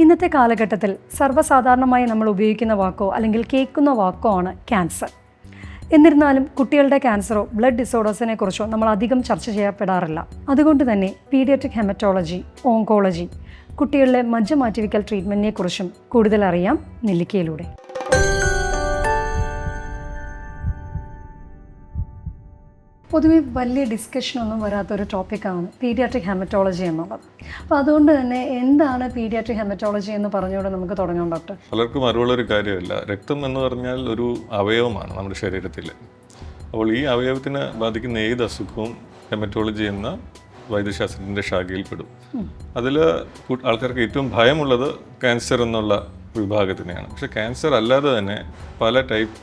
ഇന്നത്തെ കാലഘട്ടത്തിൽ സർവ്വസാധാരണമായി നമ്മൾ ഉപയോഗിക്കുന്ന വാക്കോ അല്ലെങ്കിൽ കേൾക്കുന്ന വാക്കോ ആണ് ക്യാൻസർ. എന്നിരുന്നാലും കുട്ടികളുടെ ക്യാൻസറോ ബ്ലഡ് ഡിസോർഡേഴ്സിനെ കുറിച്ചോ നമ്മൾ അധികം ചർച്ച ചെയ്യപ്പെടാറില്ല. അതുകൊണ്ട് തന്നെ പീഡിയാട്രിക് ഹെമറ്റോളജി, ഓങ്കോളജി, കുട്ടികളിലെ മജ്ജ മാറ്റിവെക്കൽ ട്രീറ്റ്മെൻറ്റിനെ കുറിച്ചും കൂടുതൽ അറിയാം നെല്ലിക്കയിലൂടെ. പൊതുവെ വലിയ ഡിസ്കഷനൊന്നും വരാത്തൊരു ടോപ്പിക്കാണ് പീഡിയാട്രിക് ഹെമറ്റോളജി എന്നുള്ളത്. അപ്പോൾ അതുകൊണ്ട് തന്നെ എന്താണ് പീഡിയാട്രിക് ഹെമറ്റോളജി എന്ന് പറഞ്ഞുകൊണ്ട് നമുക്ക് തുടങ്ങാം ഡോക്ടർ. പലർക്കും അറിവുള്ളൊരു കാര്യമല്ല, രക്തം എന്ന് പറഞ്ഞാൽ ഒരു അവയവമാണ് നമ്മുടെ ശരീരത്തിൽ. അപ്പോൾ ഈ അവയവത്തിന് ബാധിക്കുന്ന ഏത് അസുഖവും ഹെമറ്റോളജി എന്ന വൈദ്യശാസ്ത്രത്തിൻ്റെ ശാഖയിൽപ്പെടും. അതിൽ ആൾക്കാർക്ക് ഏറ്റവും ഭയമുള്ളത് ക്യാൻസർ എന്നുള്ള വിഭാഗത്തിനെയാണ്. പക്ഷേ ക്യാൻസർ അല്ലാതെ തന്നെ പല ടൈപ്പ്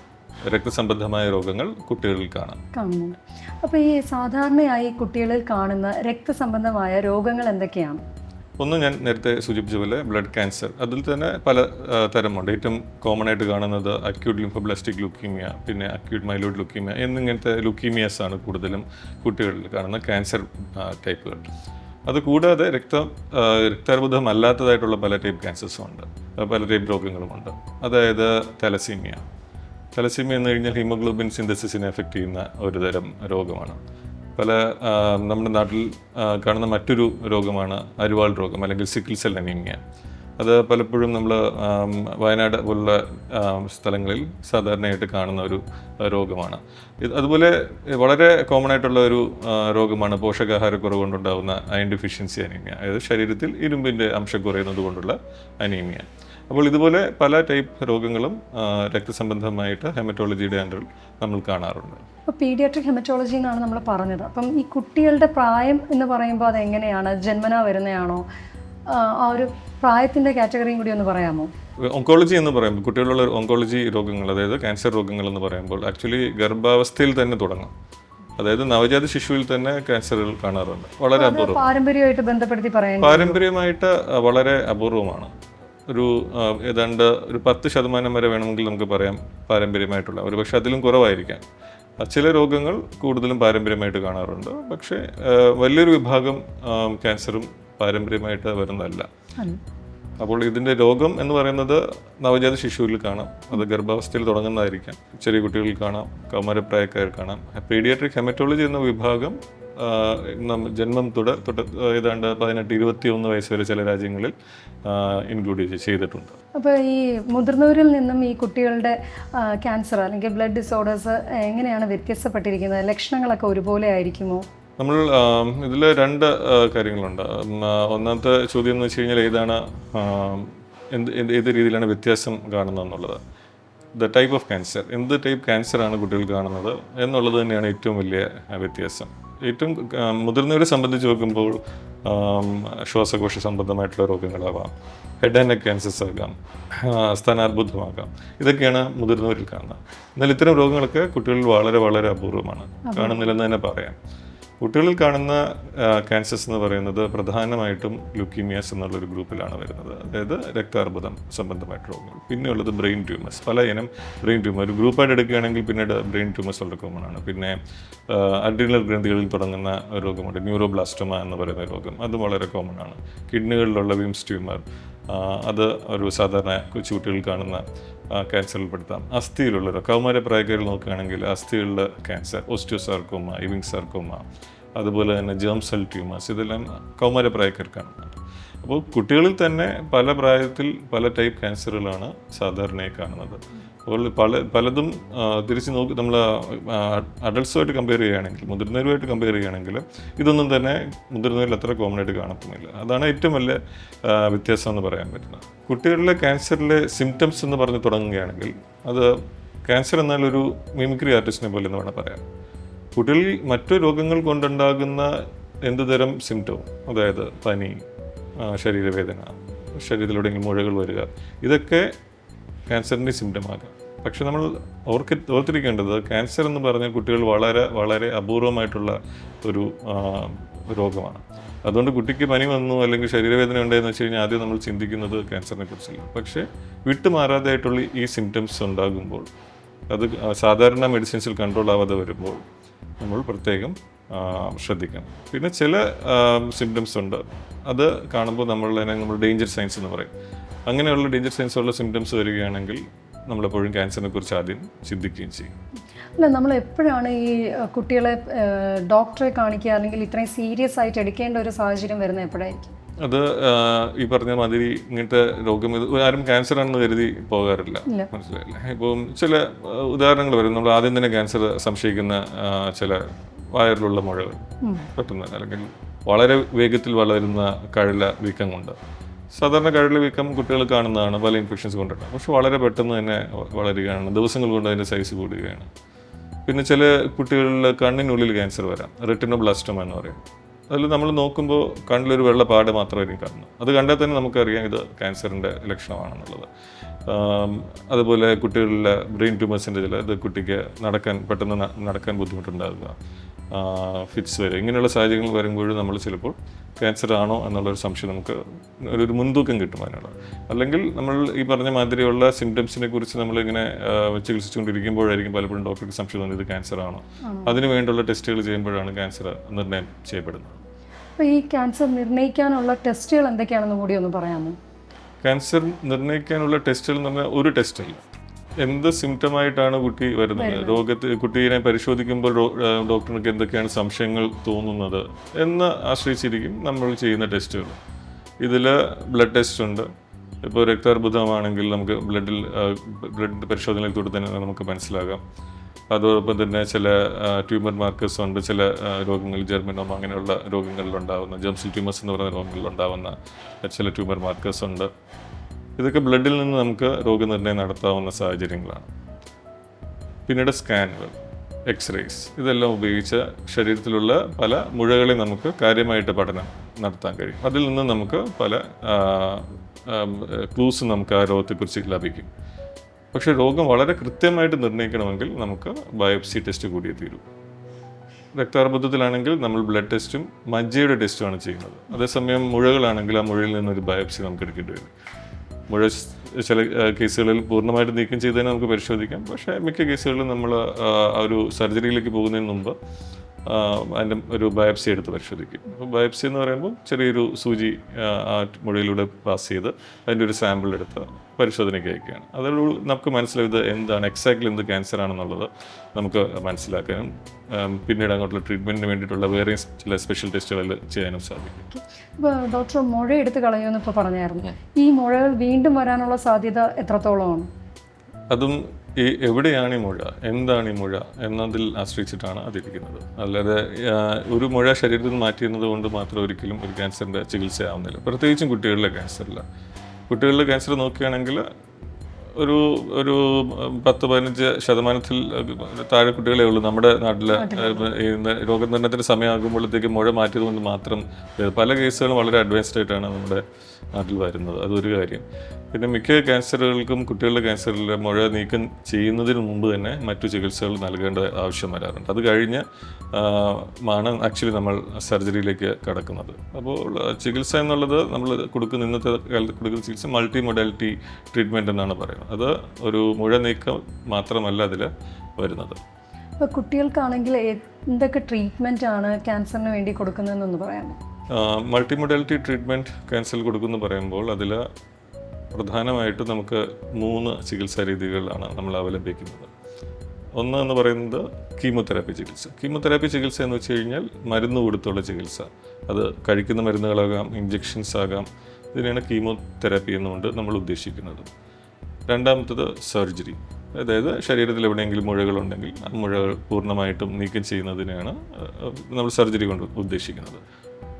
രക്തസംബന്ധമായ രോഗങ്ങൾ കുട്ടികളിൽ കാണുന്നുണ്ട്. അപ്പോൾ ഈ സാധാരണയായി കുട്ടികളിൽ കാണുന്ന രക്തസംബന്ധമായ രോഗങ്ങൾ എന്തൊക്കെയാണ്? ഒന്ന് ഞാൻ നേരത്തെ സൂചിപ്പിച്ച പോലെ ബ്ലഡ് ക്യാൻസർ, അതിൽ തന്നെ പല തരമുണ്ട്. ഏറ്റവും കോമൺ ആയിട്ട് കാണുന്നത് അക്യൂട്ട് ലിംഫോബ്ലാസ്റ്റിക് ലുക്കീമിയ, പിന്നെ അക്യൂട്ട് മൈലോയിഡ് ലുക്കീമിയ എന്നിങ്ങനത്തെ ലുക്കീമിയാസ് ആണ് കൂടുതലും കുട്ടികളിൽ കാണുന്ന ക്യാൻസർ ടൈപ്പുകൾ. അതുകൂടാതെ രക്താർബുദം അല്ലാത്തതായിട്ടുള്ള പല ടൈപ്പ് ക്യാൻസേഴ്സും ഉണ്ട്, പല ടൈപ്പ് രോഗങ്ങളുമുണ്ട്. അതായത് തലസീമിയ എന്ന് കഴിഞ്ഞാൽ ഹീമോഗ്ലോബിൻ സിന്തസിസിനെ എഫക്റ്റ് ചെയ്യുന്ന ഒരു തരം രോഗമാണ്. നമ്മുടെ നാട്ടിൽ കാണുന്ന മറ്റൊരു രോഗമാണ് അരിവാൾ രോഗം അല്ലെങ്കിൽ സിക്കിൾ സെൽ അനീമിയ. അത് പലപ്പോഴും നമ്മൾ വയനാട് പോലുള്ള സ്ഥലങ്ങളിൽ സാധാരണയായിട്ട് കാണുന്ന ഒരു രോഗമാണ്. അതുപോലെ വളരെ കോമൺ ആയിട്ടുള്ള ഒരു രോഗമാണ് പോഷകാഹാരക്കുറവ് കൊണ്ടുണ്ടാകുന്ന അയൺ ഡെഫിഷ്യൻസി അനീമിയ, അതായത് ശരീരത്തിൽ ഇരുമ്പിൻ്റെ അംശം കുറയുന്നത് കൊണ്ടുള്ള അനീമിയ. അപ്പോൾ ഇതുപോലെ പല ടൈപ്പ് രോഗങ്ങളും രക്തസംബന്ധമായിട്ട് ഹെമറ്റോളജിയുടെ അണ്ടറിൽ നമ്മൾ കാണാറുണ്ട്. അപ്പോൾ പീഡിയാട്രിക് ഹെമറ്റോളജി എന്നാണ് നമ്മൾ പറഞ്ഞത്. അപ്പം ഈ കുട്ടികളുടെ പ്രായം എന്ന് പറയുമ്പോൾ അതെങ്ങനെയാണ്? ജന്മനാ വരുന്നതാണോ? ആ ഒരു പ്രായത്തിൻ്റെ കാറ്റഗറിയും കൂടി ഒന്ന് പറയാമോ? ഓങ്കോളജി എന്ന് പറയുമ്പോൾ കുട്ടികളുള്ള ഓങ്കോളജി രോഗങ്ങൾ, അതായത് ക്യാൻസർ രോഗങ്ങൾ എന്ന് പറയുമ്പോൾ ആക്ച്വലി ഗർഭാവസ്ഥയിൽ തന്നെ തുടങ്ങും. അതായത് നവജാത ശിശുവിൽ തന്നെ ക്യാൻസറുകൾ കാണാറുണ്ട്. വളരെ അപൂർവം. പാരമ്പര്യമായിട്ട് ബന്ധപ്പെടുത്തി പറയാം. പാരമ്പര്യമായിട്ട് വളരെ അപൂർവമാണ്. ഏതാണ്ട് ഒരു 10% വരെ വേണമെങ്കിൽ നമുക്ക് പറയാം പാരമ്പര്യമായിട്ടുള്ള. ഒരു പക്ഷേ അതിലും കുറവായിരിക്കാം. ചില രോഗങ്ങൾ കൂടുതലും പാരമ്പര്യമായിട്ട് കാണാറുണ്ട്. പക്ഷേ വലിയൊരു വിഭാഗം ക്യാൻസറും പാരമ്പര്യമായിട്ട് വരുന്നതല്ല. അപ്പോൾ ഇതിൻ്റെ രോഗം എന്ന് പറയുന്നത് നവജാത ശിശുവിൽ കാണാം, അത് ഗർഭാവസ്ഥയിൽ തുടങ്ങുന്നതായിരിക്കാം. ചെറിയ കുട്ടികളിൽ കാണാം, കൗമാരപ്രായക്കാർ കാണാം. പീഡിയാട്രിക് ഹെമറ്റോളജി എന്ന വിഭാഗം ജന്മം തൊട്ട് ഏതാണ്ട് 18-21 വയസ്സ് വരെ ചില രാജ്യങ്ങളിൽ ഇൻക്ലൂഡ് ചെയ്തിട്ടുണ്ട്. അപ്പോൾ ഈ മുതിർന്നവരിൽ നിന്നും ഈ കുട്ടികളുടെ ക്യാൻസർ അല്ലെങ്കിൽ ബ്ലഡ് ഡിസോർഡേഴ്സ് എങ്ങനെയാണ് വ്യത്യസ്തപ്പെട്ടിരിക്കുന്നത്? ലക്ഷണങ്ങളൊക്കെ ഒരുപോലെ ആയിരിക്കുമോ? നമ്മൾ ഇതിൽ 2 കാര്യങ്ങളുണ്ട്. ഒന്നാമത്തെ ചോദ്യം എന്ന് വെച്ച് കഴിഞ്ഞാൽ ഏത് രീതിയിലാണ് വ്യത്യാസം കാണുന്നതെന്നുള്ളത്. ദ ടൈപ്പ് ഓഫ് ക്യാൻസർ, എന്ത് ടൈപ്പ് ക്യാൻസറാണ് കുട്ടികൾ കാണുന്നത് എന്നുള്ളത് തന്നെയാണ് ഏറ്റവും വലിയ വ്യത്യാസം. ഏറ്റവും മുതിർന്നവരെ സംബന്ധിച്ച് നോക്കുമ്പോൾ ശ്വാസകോശ സംബന്ധമായിട്ടുള്ള രോഗങ്ങളാവാം, ഹെഡ് ആൻഡ് നെക്ക് ക്യാൻസേഴ്സ് ആകാം, സ്ഥാനാർബുദമാകാം. ഇതൊക്കെയാണ് മുതിർന്നവരിൽ കാണുന്നത്. എന്നാൽ ഇത്തരം രോഗങ്ങളൊക്കെ കുട്ടികളിൽ വളരെ വളരെ അപൂർവമാണ്, കാണുന്നില്ലെന്ന് തന്നെ പറയാം. കുട്ടികളിൽ കാണുന്ന ക്യാൻസേഴ്സ് എന്ന് പറയുന്നത് പ്രധാനമായിട്ടും ലുക്കീമിയാസ് എന്നുള്ളൊരു ഗ്രൂപ്പിലാണ് വരുന്നത്, അതായത് രക്താർബുദം സംബന്ധമായിട്ട് രോഗങ്ങൾ. പിന്നെയുള്ളത് ബ്രെയിൻ ട്യൂമേഴ്സ്, പല ഇനം ബ്രെയിൻ ട്യൂമർ. ഒരു ഗ്രൂപ്പായിട്ട് എടുക്കുകയാണെങ്കിൽ പിന്നീട് ബ്രെയിൻ ട്യൂമേഴ്സ് വളരെ കോമൺ ആണ്. പിന്നെ അഡ്രീനൽ ഗ്രന്ഥികളിൽ തുടങ്ങുന്ന രോഗമുണ്ട്, ന്യൂറോബ്ലാസ്റ്റോമ എന്ന് പറയുന്ന രോഗം, അതും വളരെ കോമൺ ആണ്. കിഡ്നികളിലുള്ള വിംസ് ട്യൂമർ, അത് ഒരു സാധാരണ കൊച്ചുകുട്ടികളിൽ കാണുന്ന ക്യാൻസറിൽ പെടുത്താം. അസ്ഥിയിലുള്ള കൗമാരപ്രായക്കാരിൽ നോക്കുകയാണെങ്കിൽ അസ്ഥികളിലെ ക്യാൻസർ, ഓസ്റ്റിയോസാർക്കോമ, ഇവിംഗ് സാർക്കോമ, അതുപോലെ തന്നെ ജേം സെൽ ട്യൂമേഴ്സ്, ഇതെല്ലാം കൗമാരപ്രായക്കാർക്കാണ്. അപ്പോൾ കുട്ടികളിൽ തന്നെ പല പ്രായത്തിൽ പല ടൈപ്പ് ക്യാൻസറുകളാണ് സാധാരണയായി കാണുന്നത്. അപ്പോൾ പലതും തിരിച്ച് നോക്കി നമ്മൾ അഡൾട്ട്സുമായിട്ട് കമ്പയർ ചെയ്യുകയാണെങ്കിൽ, മുതിർന്നവരുമായിട്ട് കമ്പയർ ചെയ്യുകയാണെങ്കിൽ ഇതൊന്നും തന്നെ മുതിർന്നവരിൽ അത്ര കോമൺ ആയിട്ട് കാണത്തുമില്ല. അതാണ് ഏറ്റവും വലിയ വ്യത്യാസം എന്ന് പറയാൻ പറ്റുന്നത്. കുട്ടികളിലെ ക്യാൻസറിലെ സിംറ്റംസ് എന്ന് പറഞ്ഞ് തുടങ്ങുകയാണെങ്കിൽ, അത് ക്യാൻസർ എന്നാൽ ഒരു മിമിക്രി ആർട്ടിസ്റ്റിനെ പോലെ എന്ന് വേണം പറയാം. കുട്ടികളിൽ മറ്റു രോഗങ്ങൾ കൊണ്ടുണ്ടാകുന്ന എന്തുതരം സിംറ്റവും, അതായത് പനി, ശരീരവേദന, ശരീരത്തിലെവിടെയെങ്കിലും മുഴകൾ വരിക, ഇതൊക്കെ ക്യാൻസറിൻ്റെ സിംറ്റമാകാം. പക്ഷെ നമ്മൾ ഓർത്തിരിക്കേണ്ടത് ക്യാൻസർ എന്ന് പറഞ്ഞാൽ കുട്ടികൾ വളരെ വളരെ അപൂർവമായിട്ടുള്ള ഒരു രോഗമാണ്. അതുകൊണ്ട് കുട്ടിക്ക് പനി വന്നു അല്ലെങ്കിൽ ശരീരവേദന ഉണ്ടായെന്ന് വെച്ച് കഴിഞ്ഞാൽ ആദ്യം നമ്മൾ ചിന്തിക്കുന്നത് ക്യാൻസറിനെ കുറിച്ചല്ല. പക്ഷേ വിട്ടുമാറാതെയായിട്ടുള്ള ഈ സിംറ്റംസ് ഉണ്ടാകുമ്പോൾ, അത് സാധാരണ മെഡിസിൻസിൽ കൺട്രോൾ ആവാതെ വരുമ്പോൾ നമ്മൾ പ്രത്യേകം ശ്രദ്ധിക്കണം. പിന്നെ ചില സിംറ്റംസ് ഉണ്ട്, അത് കാണുമ്പോൾ നമ്മൾ ഡേഞ്ചർ സൈൻസ് എന്ന് പറയും. അങ്ങനെയുള്ള ഡേഞ്ചർ സൈൻസ് ഉള്ള സിംറ്റംസ് വരികയാണെങ്കിൽ നമ്മളെപ്പോഴും ക്യാൻസറിനെ കുറിച്ച് ആദ്യം ചിന്തിക്കുകയും ചെയ്യും. അല്ല, നമ്മൾ എപ്പോഴാണ് ഈ കുട്ടികളെ ഡോക്ടറെ കാണിക്കുക അല്ലെങ്കിൽ ഇത്രയും സീരിയസ് ആയിട്ട് എടുക്കേണ്ട ഒരു സാഹചര്യം വരുന്നത് എപ്പോഴായിരിക്കും? അത് ഈ പറഞ്ഞ മാതിരി ഇങ്ങനത്തെ രോഗം ആരും ക്യാൻസർ ആണെന്ന് കരുതി പോകാറില്ല, മനസ്സിലായില്ലേ? ഇപ്പം ചില ഉദാഹരണങ്ങൾ വരും. നമ്മൾ ആദ്യം തന്നെ ക്യാൻസർ സംശയിക്കുന്ന ചില വയറിലുള്ള മുഴകൾ പെട്ടെന്ന്, അല്ലെങ്കിൽ വളരെ വേഗത്തിൽ വളരുന്ന കഴല വീക്കം കൊണ്ട്. സാധാരണ കഴല വീക്കം കുട്ടികൾ കാണുന്നതാണ്, പല ഇൻഫെക്ഷൻസ് കൊണ്ടുണ്ട്. പക്ഷെ വളരെ പെട്ടെന്ന് തന്നെ വളരുകയാണ്, ദിവസങ്ങൾ കൊണ്ട് അതിൻ്റെ സൈസ് കൂടുകയാണ്. പിന്നെ ചില കുട്ടികളിൽ കണ്ണിനുള്ളിൽ ക്യാൻസർ വരാം, റെറ്റിനോബ്ലാസ്റ്റോമ എന്ന് പറയും. അതിൽ നമ്മൾ നോക്കുമ്പോൾ കണ്ണിലൊരു വെള്ള പാട് മാത്രമായിരിക്കും കാണുന്നത്. അത് കണ്ടാൽ തന്നെ നമുക്കറിയാം ഇത് ക്യാൻസറിൻ്റെ ലക്ഷണമാണെന്നുള്ളത്. അതുപോലെ കുട്ടികളിലെ ബ്രെയിൻ ട്യൂമേഴ്സിൻ്റെ ഇത് കുട്ടിക്ക് പെട്ടെന്ന് നടക്കാൻ ബുദ്ധിമുട്ടുണ്ടാകുക, ഫിറ്റ്സ് വരെ, ഇങ്ങനെയുള്ള സാഹചര്യങ്ങൾ വരുമ്പോഴും നമ്മൾ ചിലപ്പോൾ ക്യാൻസർ ആണോ എന്നുള്ളൊരു സംശയം നമുക്ക് ഒരു മുൻതൂക്കം കിട്ടും അതിനുള്ള. അല്ലെങ്കിൽ നമ്മൾ ഈ പറഞ്ഞ മാതിരിയുള്ള സിംറ്റംസിനെ കുറിച്ച് നമ്മളിങ്ങനെ ചികിത്സിച്ചുകൊണ്ടിരിക്കുമ്പോഴായിരിക്കും പലപ്പോഴും ഡോക്ടർക്ക് സംശയം തോന്നി ഇത് ക്യാൻസർ ആണോ. അതിന് വേണ്ടിയുള്ള ടെസ്റ്റുകൾ ചെയ്യുമ്പോഴാണ് ക്യാൻസർ നിർണ്ണയം ചെയ്യപ്പെടുന്നത്. അപ്പോൾ ഈ ക്യാൻസർ നിർണ്ണയിക്കാനുള്ള ടെസ്റ്റുകൾ എന്തൊക്കെയാണെന്ന് കൂടി ഒന്ന് പറയാമോ? ക്യാൻസർ നിർണ്ണയിക്കാനുള്ള ടെസ്റ്റുകൾ എന്ന് പറഞ്ഞാൽ ഒരു ടെസ്റ്റല്ല, എന്ത് സിംറ്റമായിട്ടാണ് കുട്ടി വരുന്നത്, കുട്ടീനെ പരിശോധിക്കുമ്പോൾ ഡോക്ടർക്ക് എന്തൊക്കെയാണ് സംശയങ്ങൾ തോന്നുന്നത് എന്ന് ആശ്രയിച്ചിരിക്കും നമ്മൾ ചെയ്യുന്ന ടെസ്റ്റുകൾ. ഇതിൽ ബ്ലഡ് ടെസ്റ്റ് ഉണ്ട്. ഇപ്പോൾ രക്താർബുദമാണെങ്കിൽ നമുക്ക് ബ്ലഡ് പരിശോധനയിലൂടെ തന്നെ നമുക്ക് മനസ്സിലാകാം. അതോടൊപ്പം തന്നെ ചില ട്യൂമർ മാർക്കേഴ്സ് ഉണ്ട്. ചില രോഗങ്ങൾ, ജെർമിനോമ അങ്ങനെയുള്ള രോഗങ്ങളിലുണ്ടാകുന്ന, ജെംസിൽ ട്യൂമേഴ്സ് എന്ന് പറയുന്ന രോഗങ്ങളിലുണ്ടാകുന്ന ചില ട്യൂമർ മാർക്കേഴ്സ് ഉണ്ട്. ഇതൊക്കെ ബ്ലഡിൽ നിന്ന് നമുക്ക് രോഗനിർണയം നടത്താവുന്ന സാഹചര്യങ്ങളാണ്. പിന്നീട് സ്കാനുകൾ, എക്സ്റേസ്, ഇതെല്ലാം ഉപയോഗിച്ച് ശരീരത്തിലുള്ള പല മുഴകളെ നമുക്ക് കാര്യമായിട്ട് പഠനം നടത്താൻ കഴിയും. അതിൽ നിന്ന് നമുക്ക് പല ക്ലൂസ് നമുക്ക് ആ രോഗത്തെക്കുറിച്ച് ലഭിക്കും. പക്ഷേ രോഗം വളരെ കൃത്യമായിട്ട് നിർണ്ണയിക്കണമെങ്കിൽ നമുക്ക് ബയോപ്സി ടെസ്റ്റ് കൂടിയേ തീരൂ. രക്താർബുദത്തിലാണെങ്കിൽ നമ്മൾ ബ്ലഡ് ടെസ്റ്റും മജ്ജയുടെ ടെസ്റ്റുമാണ് ചെയ്യുന്നത്. അതേസമയം മുഴകളാണെങ്കിൽ ആ മുഴയിൽ നിന്നൊരു ബയോപ്സി നമുക്ക് എടുക്കേണ്ടി വരും. മുഴ ചില കേസുകളിൽ പൂർണ്ണമായിട്ട് നീക്കം ചെയ്തതിന് നമുക്ക് പരിശോധിക്കാം. പക്ഷേ മിക്ക കേസുകളിലും നമ്മൾ ഒരു സർജറിയിലേക്ക് പോകുന്നതിന് മുമ്പ് അതിൻ്റെ ഒരു ബയോപ്സി എടുത്ത് പരിശോധിക്കും. അപ്പോൾ ബയോപ്സി എന്ന് പറയുമ്പോൾ ചെറിയൊരു സൂചി ആ മുഴയിലൂടെ പാസ് ചെയ്ത് അതിൻ്റെ ഒരു സാമ്പിൾ എടുത്ത് പരിശോധനയ്ക്ക് അയക്കുകയാണ്. അതോട് നമുക്ക് മനസ്സിലാവും ഇത് എന്താണ്, എക്സാക്ട്ലി എന്ത് ക്യാൻസർ ആണെന്നുള്ളത് നമുക്ക് മനസ്സിലാക്കാനും പിന്നീട് അങ്ങോട്ടുള്ള ട്രീറ്റ്മെൻറ്റിന് വേണ്ടിയിട്ടുള്ള വേറെ ചില സ്പെഷ്യൽ ടെസ്റ്റുകൾ ചെയ്യാനും സാധിക്കും. ഇപ്പോൾ ഡോക്ടർ മുഴ എടുത്ത് കളയുമെന്ന് ഇപ്പോൾ പറഞ്ഞായിരുന്നു. ഈ മുഴകൾ വീണ്ടും വരാനുള്ള സാധ്യത എത്രത്തോളമാണ്? അതും എവിടെയാണ് ഈ മുഴ, എന്താണ് ഈ മുഴ എന്നതിൽ ആശ്രയിച്ചിട്ടാണ് അതിരിക്കുന്നത്. അല്ലാതെ ഒരു മുഴ ശരീരത്തിൽ നിന്ന് മാറ്റിയിരുന്നത് കൊണ്ട് മാത്രം ഒരിക്കലും ഒരു ക്യാൻസറിൻ്റെ ചികിത്സയാവുന്നില്ല. പ്രത്യേകിച്ചും കുട്ടികളിലെ ക്യാൻസറില്ല. കുട്ടികളിലെ ക്യാൻസർ നോക്കുകയാണെങ്കിൽ ഒരു 10-15% താഴെ കുട്ടികളെ ഉള്ളൂ നമ്മുടെ നാട്ടിൽ. രോഗനിർണയത്തിൻ്റെ സമയമാകുമ്പോഴത്തേക്ക് മുഴ മാറ്റിയത് കൊണ്ട് മാത്രം പല കേസുകളും വളരെ അഡ്വാൻസ്ഡ് ആയിട്ടാണ് നമ്മുടെ നാട്ടിൽ വരുന്നത്. അതൊരു കാര്യം. പിന്നെ മിക്ക ക്യാൻസറുകൾക്കും കുട്ടികളുടെ ക്യാൻസറിൽ മുഴ നീക്കം ചെയ്യുന്നതിന് മുമ്പ് തന്നെ മറ്റു ചികിത്സകൾ നൽകേണ്ട ആവശ്യം വരാറുണ്ട്. അത് കഴിഞ്ഞ് ആണ് ആക്ച്വലി നമ്മൾ സർജറിയിലേക്ക് കടക്കുന്നത്. അപ്പോൾ ചികിത്സ എന്നുള്ളത് നമ്മൾ ഇന്നത്തെ കാലത്ത് കൊടുക്കുന്ന ചികിത്സ മൾട്ടി മൊഡാലിറ്റി ട്രീറ്റ്മെൻറ്റ് എന്നാണ് പറയുന്നത്. അത് ഒരു മുഴ നീക്കം മാത്രമല്ല അതിൽ വരുന്നത്. ഇപ്പോൾ കുട്ടികൾക്കാണെങ്കിൽ എന്തൊക്കെ ട്രീറ്റ്മെൻ്റ് ആണ് ക്യാൻസറിന് വേണ്ടി കൊടുക്കുന്നതെന്നൊന്ന് പറയാമോ? മൾട്ടി മൊഡാലിറ്റി ട്രീറ്റ്മെൻറ്റ് ക്യാൻസറിൽ കൊടുക്കുമെന്ന് പറയുമ്പോൾ അതിൽ പ്രധാനമായിട്ടും നമുക്ക് 3 ചികിത്സാ രീതികളാണ് നമ്മൾ അവലംബിക്കുന്നത്. ഒന്ന് എന്ന് പറയുന്നത് കീമോതെറാപ്പി ചികിത്സ. കീമോതെറാപ്പി ചികിത്സ എന്ന് വെച്ച് കഴിഞ്ഞാൽ മരുന്ന് കൊടുത്തുള്ള ചികിത്സ. അത് കഴിക്കുന്ന മരുന്നുകളാകാം, ഇഞ്ചെക്ഷൻസ് ആകാം. ഇതിനെയാണ് കീമോതെറാപ്പി എന്നുകൊണ്ട് നമ്മൾ ഉദ്ദേശിക്കുന്നത്. രണ്ടാമത്തത് സർജറി, അതായത് ശരീരത്തിൽ എവിടെയെങ്കിലും മുഴകളുണ്ടെങ്കിൽ ആ മുഴകൾ പൂർണ്ണമായിട്ടും നീക്കം ചെയ്യുന്നതിനെയാണ് നമ്മൾ സർജറി കൊണ്ട് ഉദ്ദേശിക്കുന്നത്.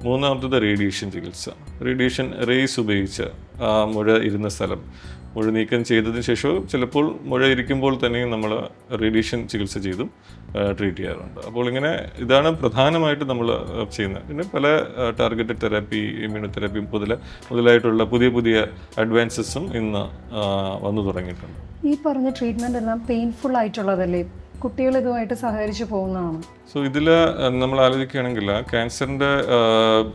മൂന്നാമത്തത് റേഡിയേഷൻ ചികിത്സ. റേഡിയേഷൻ റേസ് ഉപയോഗിച്ച് ആ മുഴ ഇരുന്ന സ്ഥലം മുഴ നീക്കം ചെയ്തതിന് ശേഷവും ചിലപ്പോൾ മുഴ ഇരിക്കുമ്പോൾ തന്നെയും നമ്മൾ റേഡിയേഷൻ ചികിത്സ ചെയ്തും ട്രീറ്റ് ചെയ്യാറുണ്ട്. അപ്പോൾ ഇതാണ് പ്രധാനമായിട്ട് നമ്മൾ ചെയ്യുന്നത്. പിന്നെ പല ടാർഗറ്റഡ് തെറാപ്പി, ഇമ്മ്യൂണോതെറാപ്പി മുതലായിട്ടുള്ള പുതിയ അഡ്വാൻസസും ഇന്ന് വന്നു തുടങ്ങിയിട്ടുണ്ട്. ഈ പറഞ്ഞ ട്രീറ്റ്മെൻ്റ് എല്ലാം പെയിൻഫുൾ ആയിട്ടുള്ളതല്ലേ? കുട്ടികൾ ഇതുമായിട്ട് സഹകരിച്ച് പോകുന്നതാണ്. സോ ഇതിൽ നമ്മൾ ആലോചിക്കുകയാണെങ്കിൽ ക്യാൻസറിൻ്റെ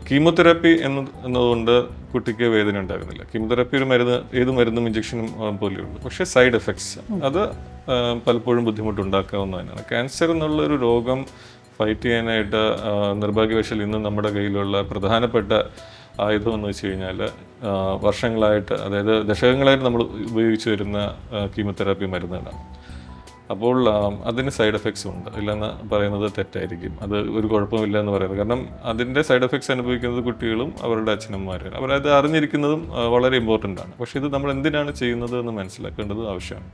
കീമോതെറാപ്പി എന്നതുകൊണ്ട് കുട്ടിക്ക് വേദന ഉണ്ടാകുന്നില്ല. കീമോതെറാപ്പി ഏത് മരുന്നും ഇഞ്ചക്ഷനും പോലെയുള്ളൂ. പക്ഷേ സൈഡ് എഫക്ട്സ് അത് പലപ്പോഴും ബുദ്ധിമുട്ടുണ്ടാക്കാവുന്ന തന്നെയാണ്. ക്യാൻസർ എന്നുള്ളൊരു രോഗം ഫൈറ്റ് ചെയ്യാനായിട്ട് നിർഭാഗ്യവശാൽ ഇന്ന് നമ്മുടെ കയ്യിലുള്ള പ്രധാനപ്പെട്ട ആയുധം എന്ന് വെച്ച് കഴിഞ്ഞാൽ വർഷങ്ങളായിട്ട്, അതായത് ദശകങ്ങളായിട്ട് നമ്മൾ ഉപയോഗിച്ച് വരുന്ന കീമോതെറാപ്പി മരുന്നുകളാണ്. അപ്പോൾ അതിന് സൈഡ് എഫക്ട്സ് ഉണ്ട്, ഇല്ലെന്ന് പറയുന്നത് തെറ്റായിരിക്കും. അത് ഒരു കുഴപ്പമില്ല എന്ന് പറയുന്നത്, കാരണം അതിൻ്റെ സൈഡ് എഫക്ട്സ് അനുഭവിക്കുന്നത് കുട്ടികളും അവരുടെ അച്ഛനമ്മമാരും. അവരത് അറിഞ്ഞിരിക്കുന്നതും വളരെ ഇമ്പോർട്ടൻ്റ് ആണ്. പക്ഷേ ഇത് നമ്മൾ എന്തിനാണ് ചെയ്യുന്നത് എന്ന് മനസ്സിലാക്കേണ്ടത് ആവശ്യമാണ്.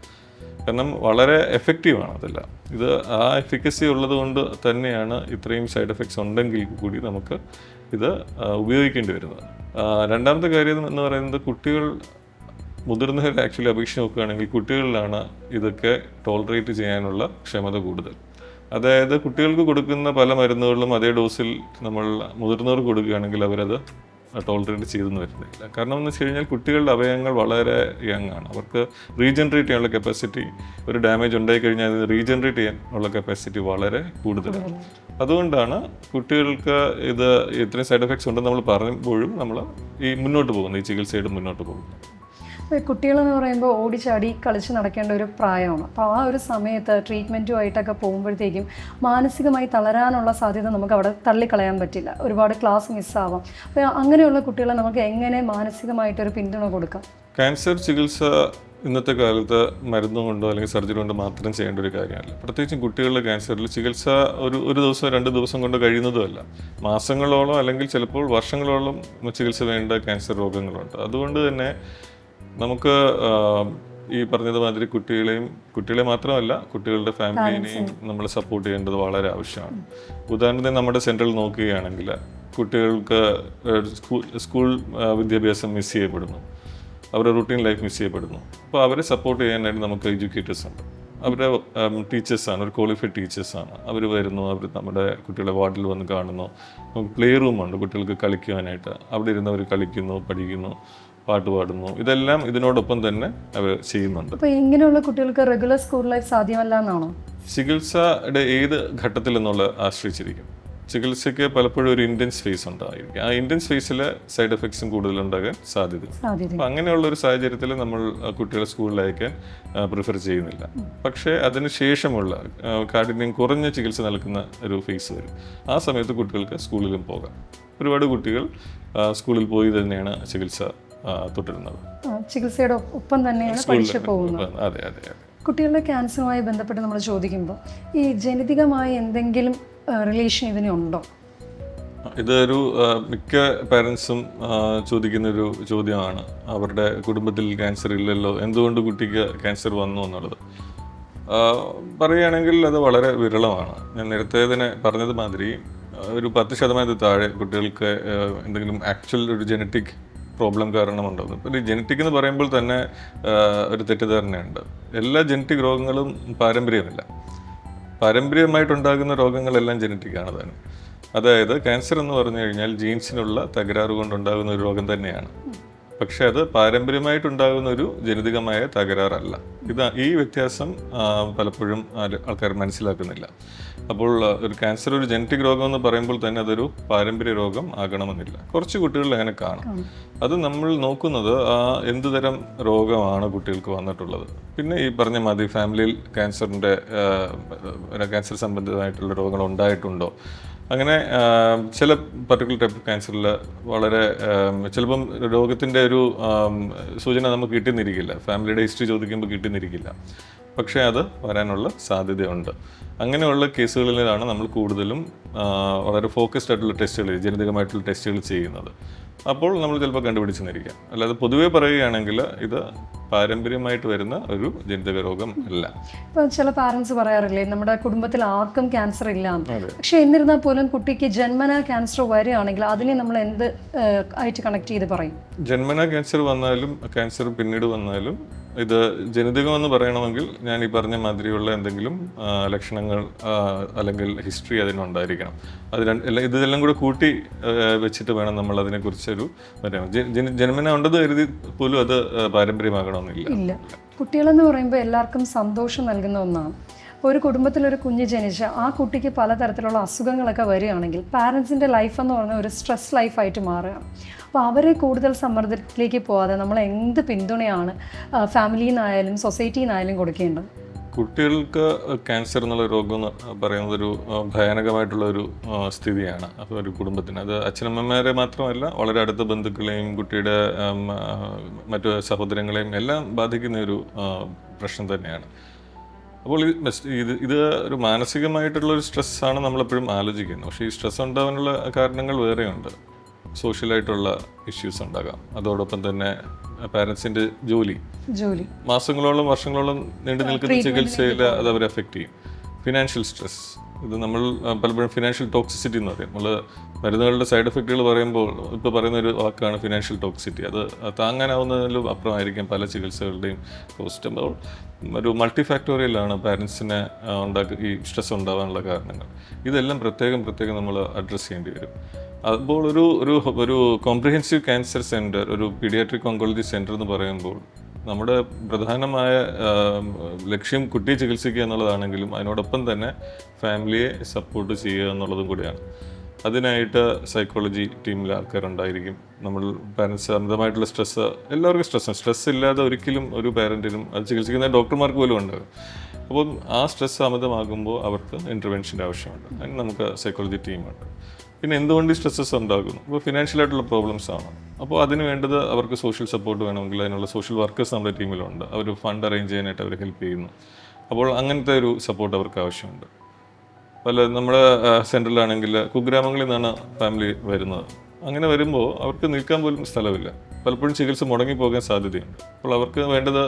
കാരണം വളരെ എഫക്റ്റീവാണ് അതെല്ലാം. ഇത് ആ എഫിക്കസി ഉള്ളത് കൊണ്ട് തന്നെയാണ് ഇത്രയും സൈഡ് എഫക്ട്സ് ഉണ്ടെങ്കിൽ കൂടി നമുക്ക് ഇത് ഉപയോഗിക്കേണ്ടി വരുന്നത്. രണ്ടാമത്തെ കാര്യം എന്ന് പറയുന്നത്, കുട്ടികൾ മുതിർന്നവരെ ആക്ച്വലി അപേക്ഷിച്ച് നോക്കുകയാണെങ്കിൽ കുട്ടികളിലാണ് ഇതൊക്കെ ടോളറേറ്റ് ചെയ്യാനുള്ള ക്ഷമത കൂടുതൽ. അതായത് കുട്ടികൾക്ക് കൊടുക്കുന്ന പല മരുന്നുകളിലും അതേ ഡോസിൽ നമ്മൾ മുതിർന്നവർക്ക് കൊടുക്കുകയാണെങ്കിൽ അവരത് ടോളറേറ്റ് ചെയ്തെന്ന് വരുന്നില്ല. കാരണം എന്ന് വെച്ച് കഴിഞ്ഞാൽ കുട്ടികളുടെ അവയവങ്ങൾ വളരെ യങ് ആണ്. അവർക്ക് റീജനറേറ്റ് ചെയ്യാനുള്ള കപ്പാസിറ്റി, ഒരു ഡാമേജ് ഉണ്ടായിക്കഴിഞ്ഞാൽ അത് റീജനറേറ്റ് ചെയ്യാനുള്ള കപ്പാസിറ്റി വളരെ കൂടുതലാണ്. അതുകൊണ്ടാണ് കുട്ടികൾക്ക് ഇത് ഇത്രയും സൈഡ് എഫക്ട്സ് ഉണ്ടെന്ന് നമ്മൾ പറയുമ്പോഴും നമ്മൾ ഈ മുന്നോട്ട് പോകുന്നത്, ഈ ചികിത്സയുടെ മുന്നോട്ട് പോകുന്നത്. കുട്ടികളെന്ന് പറയുമ്പോൾ ഓടിച്ചാടി കളിച്ച് നടക്കേണ്ട ഒരു പ്രായമാണ്. അപ്പോൾ ആ ഒരു സമയത്ത് ട്രീറ്റ്മെൻറ്റുമായിട്ടൊക്കെ പോകുമ്പോഴത്തേക്കും മാനസികമായി തളരാനുള്ള സാധ്യത നമുക്ക് അവിടെ തള്ളിക്കളയാൻ പറ്റില്ല. ഒരുപാട് ക്ലാസ് മിസ്സാവാം. അപ്പോൾ അങ്ങനെയുള്ള കുട്ടികളെ നമുക്ക് എങ്ങനെ മാനസികമായിട്ടൊരു പിന്തുണ കൊടുക്കാം? ക്യാൻസർ ചികിത്സ ഇന്നത്തെ കാലത്ത് മരുന്ന് കൊണ്ടോ അല്ലെങ്കിൽ സർജറി കൊണ്ടോ മാത്രം ചെയ്യേണ്ട ഒരു കാര്യമല്ല. പ്രത്യേകിച്ചും കുട്ടികളുടെ ക്യാൻസറിൽ ചികിത്സ ഒരു ദിവസം 2 ദിവസം കൊണ്ട് കഴിയുന്നതുമല്ല. മാസങ്ങളോളം അല്ലെങ്കിൽ ചിലപ്പോൾ വർഷങ്ങളോളം ചികിത്സ വേണ്ട ക്യാൻസർ രോഗങ്ങളുണ്ട്. അതുകൊണ്ട് തന്നെ നമുക്ക് ഈ പറഞ്ഞതുമാതിരി കുട്ടികളെ മാത്രമല്ല കുട്ടികളുടെ ഫാമിലിനെയും നമ്മൾ സപ്പോർട്ട് ചെയ്യേണ്ടത് വളരെ ആവശ്യമാണ്. ഉദാഹരണത്തിന് നമ്മുടെ സെൻട്രൽ നോക്കുകയാണെങ്കിൽ കുട്ടികൾക്ക് സ്കൂൾ വിദ്യാഭ്യാസം മിസ് ചെയ്യപ്പെടുന്നു, അവരുടെ റുട്ടീൻ ലൈഫ് മിസ് ചെയ്യപ്പെടുന്നു. അപ്പോൾ അവരെ സപ്പോർട്ട് ചെയ്യാനായിട്ട് നമുക്ക് എഡ്യൂക്കേറ്റേഴ്സ് ഉണ്ട്. അവരുടെ ടീച്ചേഴ്സാണ്, ഒരു ക്വാളിഫൈഡ് ടീച്ചേഴ്സാണ്. അവർ വരുന്നു, അവർ നമ്മുടെ കുട്ടികളെ വാർഡിൽ വന്ന് കാണുന്നു. നമുക്ക് പ്ലേ റൂമുണ്ട് കുട്ടികൾക്ക് കളിക്കുവാനായിട്ട്. അവിടെ ഇരുന്ന് അവർ കളിക്കുന്നു, പഠിക്കുന്നു, പാട്ട് പാടുന്നു. ഇതെല്ലാം ഇതിനോടൊപ്പം തന്നെ അവർ ചെയ്യുന്നുണ്ട്. അപ്പോൾ ഇങ്ങനെയുള്ള കുട്ടികൾക്ക് റെഗുലർ സ്കൂൾ ലൈഫ് സാധ്യമല്ല എന്നാണോ? ചികിത്സയുടെ ഏത് ഘട്ടത്തിൽ എന്നുള്ള ആശ്രയിച്ചിരിക്കും. ചികിത്സയ്ക്ക് പലപ്പോഴും ഒരു ഇൻറ്റൻസ് ഫേസ് ഉണ്ടായിരിക്കും. ആ ഇൻറ്റൻസ് ഫേസിൽ സൈഡ് എഫക്ട്സും കൂടുതലുണ്ടാകാൻ സാധ്യതയുണ്ട്. അപ്പോൾ അങ്ങനെയുള്ള ഒരു സാഹചര്യത്തിൽ നമ്മൾ കുട്ടികളെ സ്കൂളിൽ അയക്കാൻ പ്രിഫർ ചെയ്യുന്നില്ല. പക്ഷേ അതിന് ശേഷമുള്ള കാഠിന്യം കുറഞ്ഞ ചികിത്സ നൽകുന്ന ഒരു ഫേസ് വരും. ആ സമയത്ത് കുട്ടികൾക്ക് സ്കൂളിലും പോകാം. ഒരുപാട് കുട്ടികൾ സ്കൂളിൽ പോയി തന്നെയാണ് ചികിത്സ തുടരുന്നത്. ചികിത്സയുടെ ഒപ്പം തന്നെയാണ് പഠിച്ചു പോകുന്നത്. അതെ അതെ അതെ. കുട്ടികളുടെ ക്യാൻസറുമായി ബന്ധപ്പെട്ട് നമ്മൾ ചോദിക്കുമ്പോൾ ഈ ജനിതകമായ എന്തെങ്കിലും റിലേഷൻ ഇതിനുണ്ടോ? ഇതൊരു മിക്ക പാരൻസും ചോദിക്കുന്നൊരു ചോദ്യമാണ്. അവരുടെ കുടുംബത്തിൽ ക്യാൻസർ ഇല്ലല്ലോ, എന്തുകൊണ്ട് കുട്ടിക്ക് ക്യാൻസർ വന്നു എന്നുള്ളത്. പറയുകയാണെങ്കിൽ അത് വളരെ വിരളമാണ്. ഞാൻ നേരത്തെ തന്നെ പറഞ്ഞത് മാതിരി ഒരു 10% താഴെ കുട്ടികൾക്ക് എന്തെങ്കിലും ആക്ച്വൽ ഒരു ജനറ്റിക് പ്രോബ്ലം കാരണമുണ്ടാകും. ഇപ്പോൾ ഈ ജനറ്റിക് എന്ന് പറയുമ്പോൾ തന്നെ ഒരു തെറ്റിദ്ധാരണയുണ്ട്. എല്ലാ ജനറ്റിക് രോഗങ്ങളും പാരമ്പര്യമില്ല. പാരമ്പര്യമായിട്ടുണ്ടാകുന്ന രോഗങ്ങളെല്ലാം ജനറ്റിക്കാണ് തന്നെ. അതായത് ക്യാൻസർ എന്ന് പറഞ്ഞു കഴിഞ്ഞാൽ ജീൻസിനുള്ള തകരാറ് കൊണ്ടുണ്ടാകുന്ന ഒരു രോഗം തന്നെയാണ്. പക്ഷെ അത് പാരമ്പര്യമായിട്ടുണ്ടാകുന്ന ഒരു ജനിതകമായ തകരാറല്ല. ഈ വ്യത്യാസം പലപ്പോഴും ആൾക്കാർ മനസ്സിലാക്കുന്നില്ല. അപ്പോൾ ഒരു ക്യാൻസർ ഒരു ജനറ്റിക് രോഗം എന്ന് പറയുമ്പോൾ തന്നെ അതൊരു പാരമ്പര്യ രോഗം ആകണമെന്നില്ല. കുറച്ച് കുട്ടികളിൽ അങ്ങനെ കാണാം. അത് നമ്മൾ നോക്കുന്നത് എന്ത് തരം രോഗമാണ് കുട്ടികൾക്ക് വന്നിട്ടുള്ളത്. പിന്നെ ഈ പറഞ്ഞ മാതിരി ഫാമിലിയിൽ ക്യാൻസർ സംബന്ധിതമായിട്ടുള്ള രോഗങ്ങൾ ഉണ്ടായിട്ടുണ്ടോ. അങ്ങനെ ചില പർട്ടിക്കുലർ ടൈപ്പ് ക്യാൻസറിൽ വളരെ ചിലപ്പം രോഗത്തിൻ്റെ ഒരു സൂചന നമുക്ക് കിട്ടുന്നിരിക്കില്ല, ഫാമിലിയുടെ ഹിസ്റ്ററി ചോദിക്കുമ്പോൾ കിട്ടുന്നിരിക്കില്ല. പക്ഷേ അത് വരാനുള്ള സാധ്യതയുണ്ട്. അങ്ങനെയുള്ള കേസുകളിലാണ് നമ്മൾ കൂടുതലും വളരെ ഫോക്കസ്ഡ് ആയിട്ടുള്ള ടെസ്റ്റുകൾ, ജനിതകമായിട്ടുള്ള ടെസ്റ്റുകൾ ചെയ്യുന്നത്. അപ്പോൾ നമ്മൾ ചിലപ്പോൾ കണ്ടുപിടിച്ചെന്നിരിക്കാം. അല്ലാതെ പൊതുവേ പറയുകയാണെങ്കിൽ ഇത് പാരമ്പര്യമായിട്ട് വരുന്ന ഒരു ജനിതക രോഗം അല്ല. ഇപ്പോൾ ചില പാരൻസ് പറയാറില്ലേ നമ്മുടെ കുടുംബത്തിൽ ആർക്കും ക്യാൻസർ ഇല്ല. പക്ഷെ എന്നിരുന്നാൽ പോലും കുട്ടിക്ക് ജന്മനാ ക്യാൻസർ വരികയാണെങ്കിൽ അതിനെ നമ്മൾ എന്ത് ആയിട്ട് കണക്ട് ചെയ്ത് പറയും? ജന്മനാ ക്യാൻസർ വന്നാലും ക്യാൻസർ പിന്നീട് വന്നാലും ഇത് ജനിതകമെന്ന് പറയണമെങ്കിൽ ഞാൻ ഈ പറഞ്ഞ മാതിരിയുള്ള എന്തെങ്കിലും ലക്ഷണങ്ങൾ അല്ലെങ്കിൽ ഹിസ്റ്ററി അതിനുണ്ടായിരിക്കണം. ഇതെല്ലാം കൂടെ കൂട്ടി വെച്ചിട്ട് വേണം നമ്മൾ അതിനെക്കുറിച്ചൊരു പറയാം. ജന്മന ഉണ്ടെന്ന് കരുതി പോലും അത് പാരമ്പര്യമാകണമെന്നില്ല. ഇല്ല. കുട്ടികളെന്ന് പറയുമ്പോൾ എല്ലാവർക്കും സന്തോഷം നൽകുന്ന ഒന്നാണ്. ഒരു കുടുംബത്തിലൊരു കുഞ്ഞ് ജനിച്ച് ആ കുട്ടിക്ക് പലതരത്തിലുള്ള അസുഖങ്ങളൊക്കെ വരികയാണെങ്കിൽ പാരൻസിൻ്റെ ലൈഫ് എന്ന് പറഞ്ഞാൽ ഒരു സ്ട്രെസ് ലൈഫായിട്ട് മാറുകയാണ്. അപ്പോൾ അവരെ കൂടുതൽ സമ്മർദ്ദത്തിലേക്ക് പോകാതെ നമ്മൾ എന്ത് പിന്തുണയാണ് ഫാമിലിയിൽ നിന്നായാലും സൊസൈറ്റിയിൽ നിന്നായാലും കൊടുക്കേണ്ടത്? കുട്ടികൾക്ക് ക്യാൻസർ എന്നുള്ള രോഗം എന്ന് പറയുന്നത് ഒരു ഭയാനകമായിട്ടുള്ള ഒരു സ്ഥിതിയാണ്. അപ്പോൾ ഒരു കുടുംബത്തിന് അത് അച്ഛനമ്മമാരെ മാത്രമല്ല, വളരെ അടുത്ത ബന്ധുക്കളെയും കുട്ടിയുടെ മറ്റു സഹോദരങ്ങളെയും എല്ലാം ബാധിക്കുന്ന ഒരു പ്രശ്നം തന്നെയാണ്. അപ്പോൾ ഇത് ഒരു മാനസികമായിട്ടുള്ള ഒരു സ്ട്രെസ്സാണ് നമ്മളെപ്പോഴും ആലോചിക്കുന്നത്. പക്ഷേ ഈ സ്ട്രെസ് ഉണ്ടാകാനുള്ള കാരണങ്ങൾ വേറെയുണ്ട്. സോഷ്യലായിട്ടുള്ള ഇഷ്യൂസ് ഉണ്ടാകാം. അതോടൊപ്പം തന്നെ പാരൻസിൻ്റെ ജോലി മാസങ്ങളോളം വർഷങ്ങളോളം നീണ്ടു നിൽക്കുന്ന ചികിത്സയിൽ അത് അവരെ അഫക്റ്റ് ചെയ്യും. ഫിനാൻഷ്യൽ സ്ട്രെസ്, ഇത് നമ്മൾ പലപ്പോഴും ഫിനാൻഷ്യൽ ടോക്സിസിറ്റി എന്ന് പറയും. നമ്മൾ മരുന്നുകളുടെ സൈഡ് എഫക്റ്റുകൾ പറയുമ്പോൾ ഇപ്പോൾ പറയുന്ന ഒരു വാക്കാണ് ഫിനാൻഷ്യൽ ടോക്സിറ്റി. അത് താങ്ങാനാവുന്നതിലും അപ്പുറമായിരിക്കും പല ചികിത്സകളുടെയും കോസ്റ്റ്. അപ്പോൾ ഒരു മൾട്ടി ഫാക്ടോറിയലാണ് പാരൻസിനെ ഈ സ്ട്രെസ് ഉണ്ടാകാനുള്ള കാരണങ്ങൾ. ഇതെല്ലാം പ്രത്യേകം നമ്മൾ അഡ്രസ്സ് ചെയ്യേണ്ടി വരും. അപ്പോൾ ഒരു കോംപ്രിഹെൻസീവ് ക്യാൻസർ സെൻറ്റർ, ഒരു പീഡിയാട്രിക് ഓങ്കോളജി സെൻറ്റർ എന്ന് പറയുമ്പോൾ നമ്മുടെ പ്രധാനമായ ലക്ഷ്യം കുട്ടിയെ ചികിത്സിക്കുക എന്നുള്ളതാണെങ്കിലും അതിനോടൊപ്പം തന്നെ ഫാമിലിയെ സപ്പോർട്ട് ചെയ്യുക എന്നുള്ളതും കൂടിയാണ്. അതിനായിട്ട് സൈക്കോളജി ടീമിലെ ആൾക്കാരുണ്ടായിരിക്കും. നമ്മൾ പാരൻസ് അമിതമായിട്ടുള്ള എല്ലാവർക്കും സ്ട്രെസ് ഇല്ലാതെ ഒരിക്കലും ഒരു പാരൻറ്റിനും അത് ചികിത്സിക്കുന്ന ഡോക്ടർമാർക്ക് പോലും ഉണ്ടാകും. അപ്പം ആ സ്ട്രെസ് അമിതമാകുമ്പോൾ അവർക്ക് ഇൻ്റർവെൻഷൻ്റെ ആവശ്യമുണ്ട്. അതിന് നമുക്ക് സൈക്കോളജി ടീമുണ്ട്. പിന്നെ എന്തുകൊണ്ട് ഈ സ്ട്രെസ്സസ് ഉണ്ടാകുന്നു? അപ്പോൾ ഫിനാൻഷ്യലായിട്ടുള്ള പ്രോബ്ലംസ് ആണ്. അപ്പോൾ അതിന് വേണ്ടത് അവർക്ക് സോഷ്യൽ സപ്പോർട്ട് വേണമെങ്കിൽ അതിനുള്ള സോഷ്യൽ വർക്കേഴ്സ് നമ്മുടെ ടീമിലുണ്ട്. അവർ ഫണ്ട് അറേഞ്ച് ചെയ്യാനായിട്ട് അവർ ഹെൽപ്പ് ചെയ്യുന്നു. അപ്പോൾ അങ്ങനത്തെ ഒരു സപ്പോർട്ട് അവർക്ക് ആവശ്യമുണ്ട്. നമ്മുടെ സെൻറ്ററിലാണെങ്കിൽ കുഗ്രാമങ്ങളിൽ നിന്നാണ് ഫാമിലി വരുന്നത്. അങ്ങനെ വരുമ്പോൾ അവർക്ക് നിൽക്കാൻ പോലും സ്ഥലമില്ല. പലപ്പോഴും ചികിത്സ മുടങ്ങിപ്പോകാൻ സാധ്യതയുണ്ട്. അപ്പോൾ അവർക്ക് വേണ്ടത്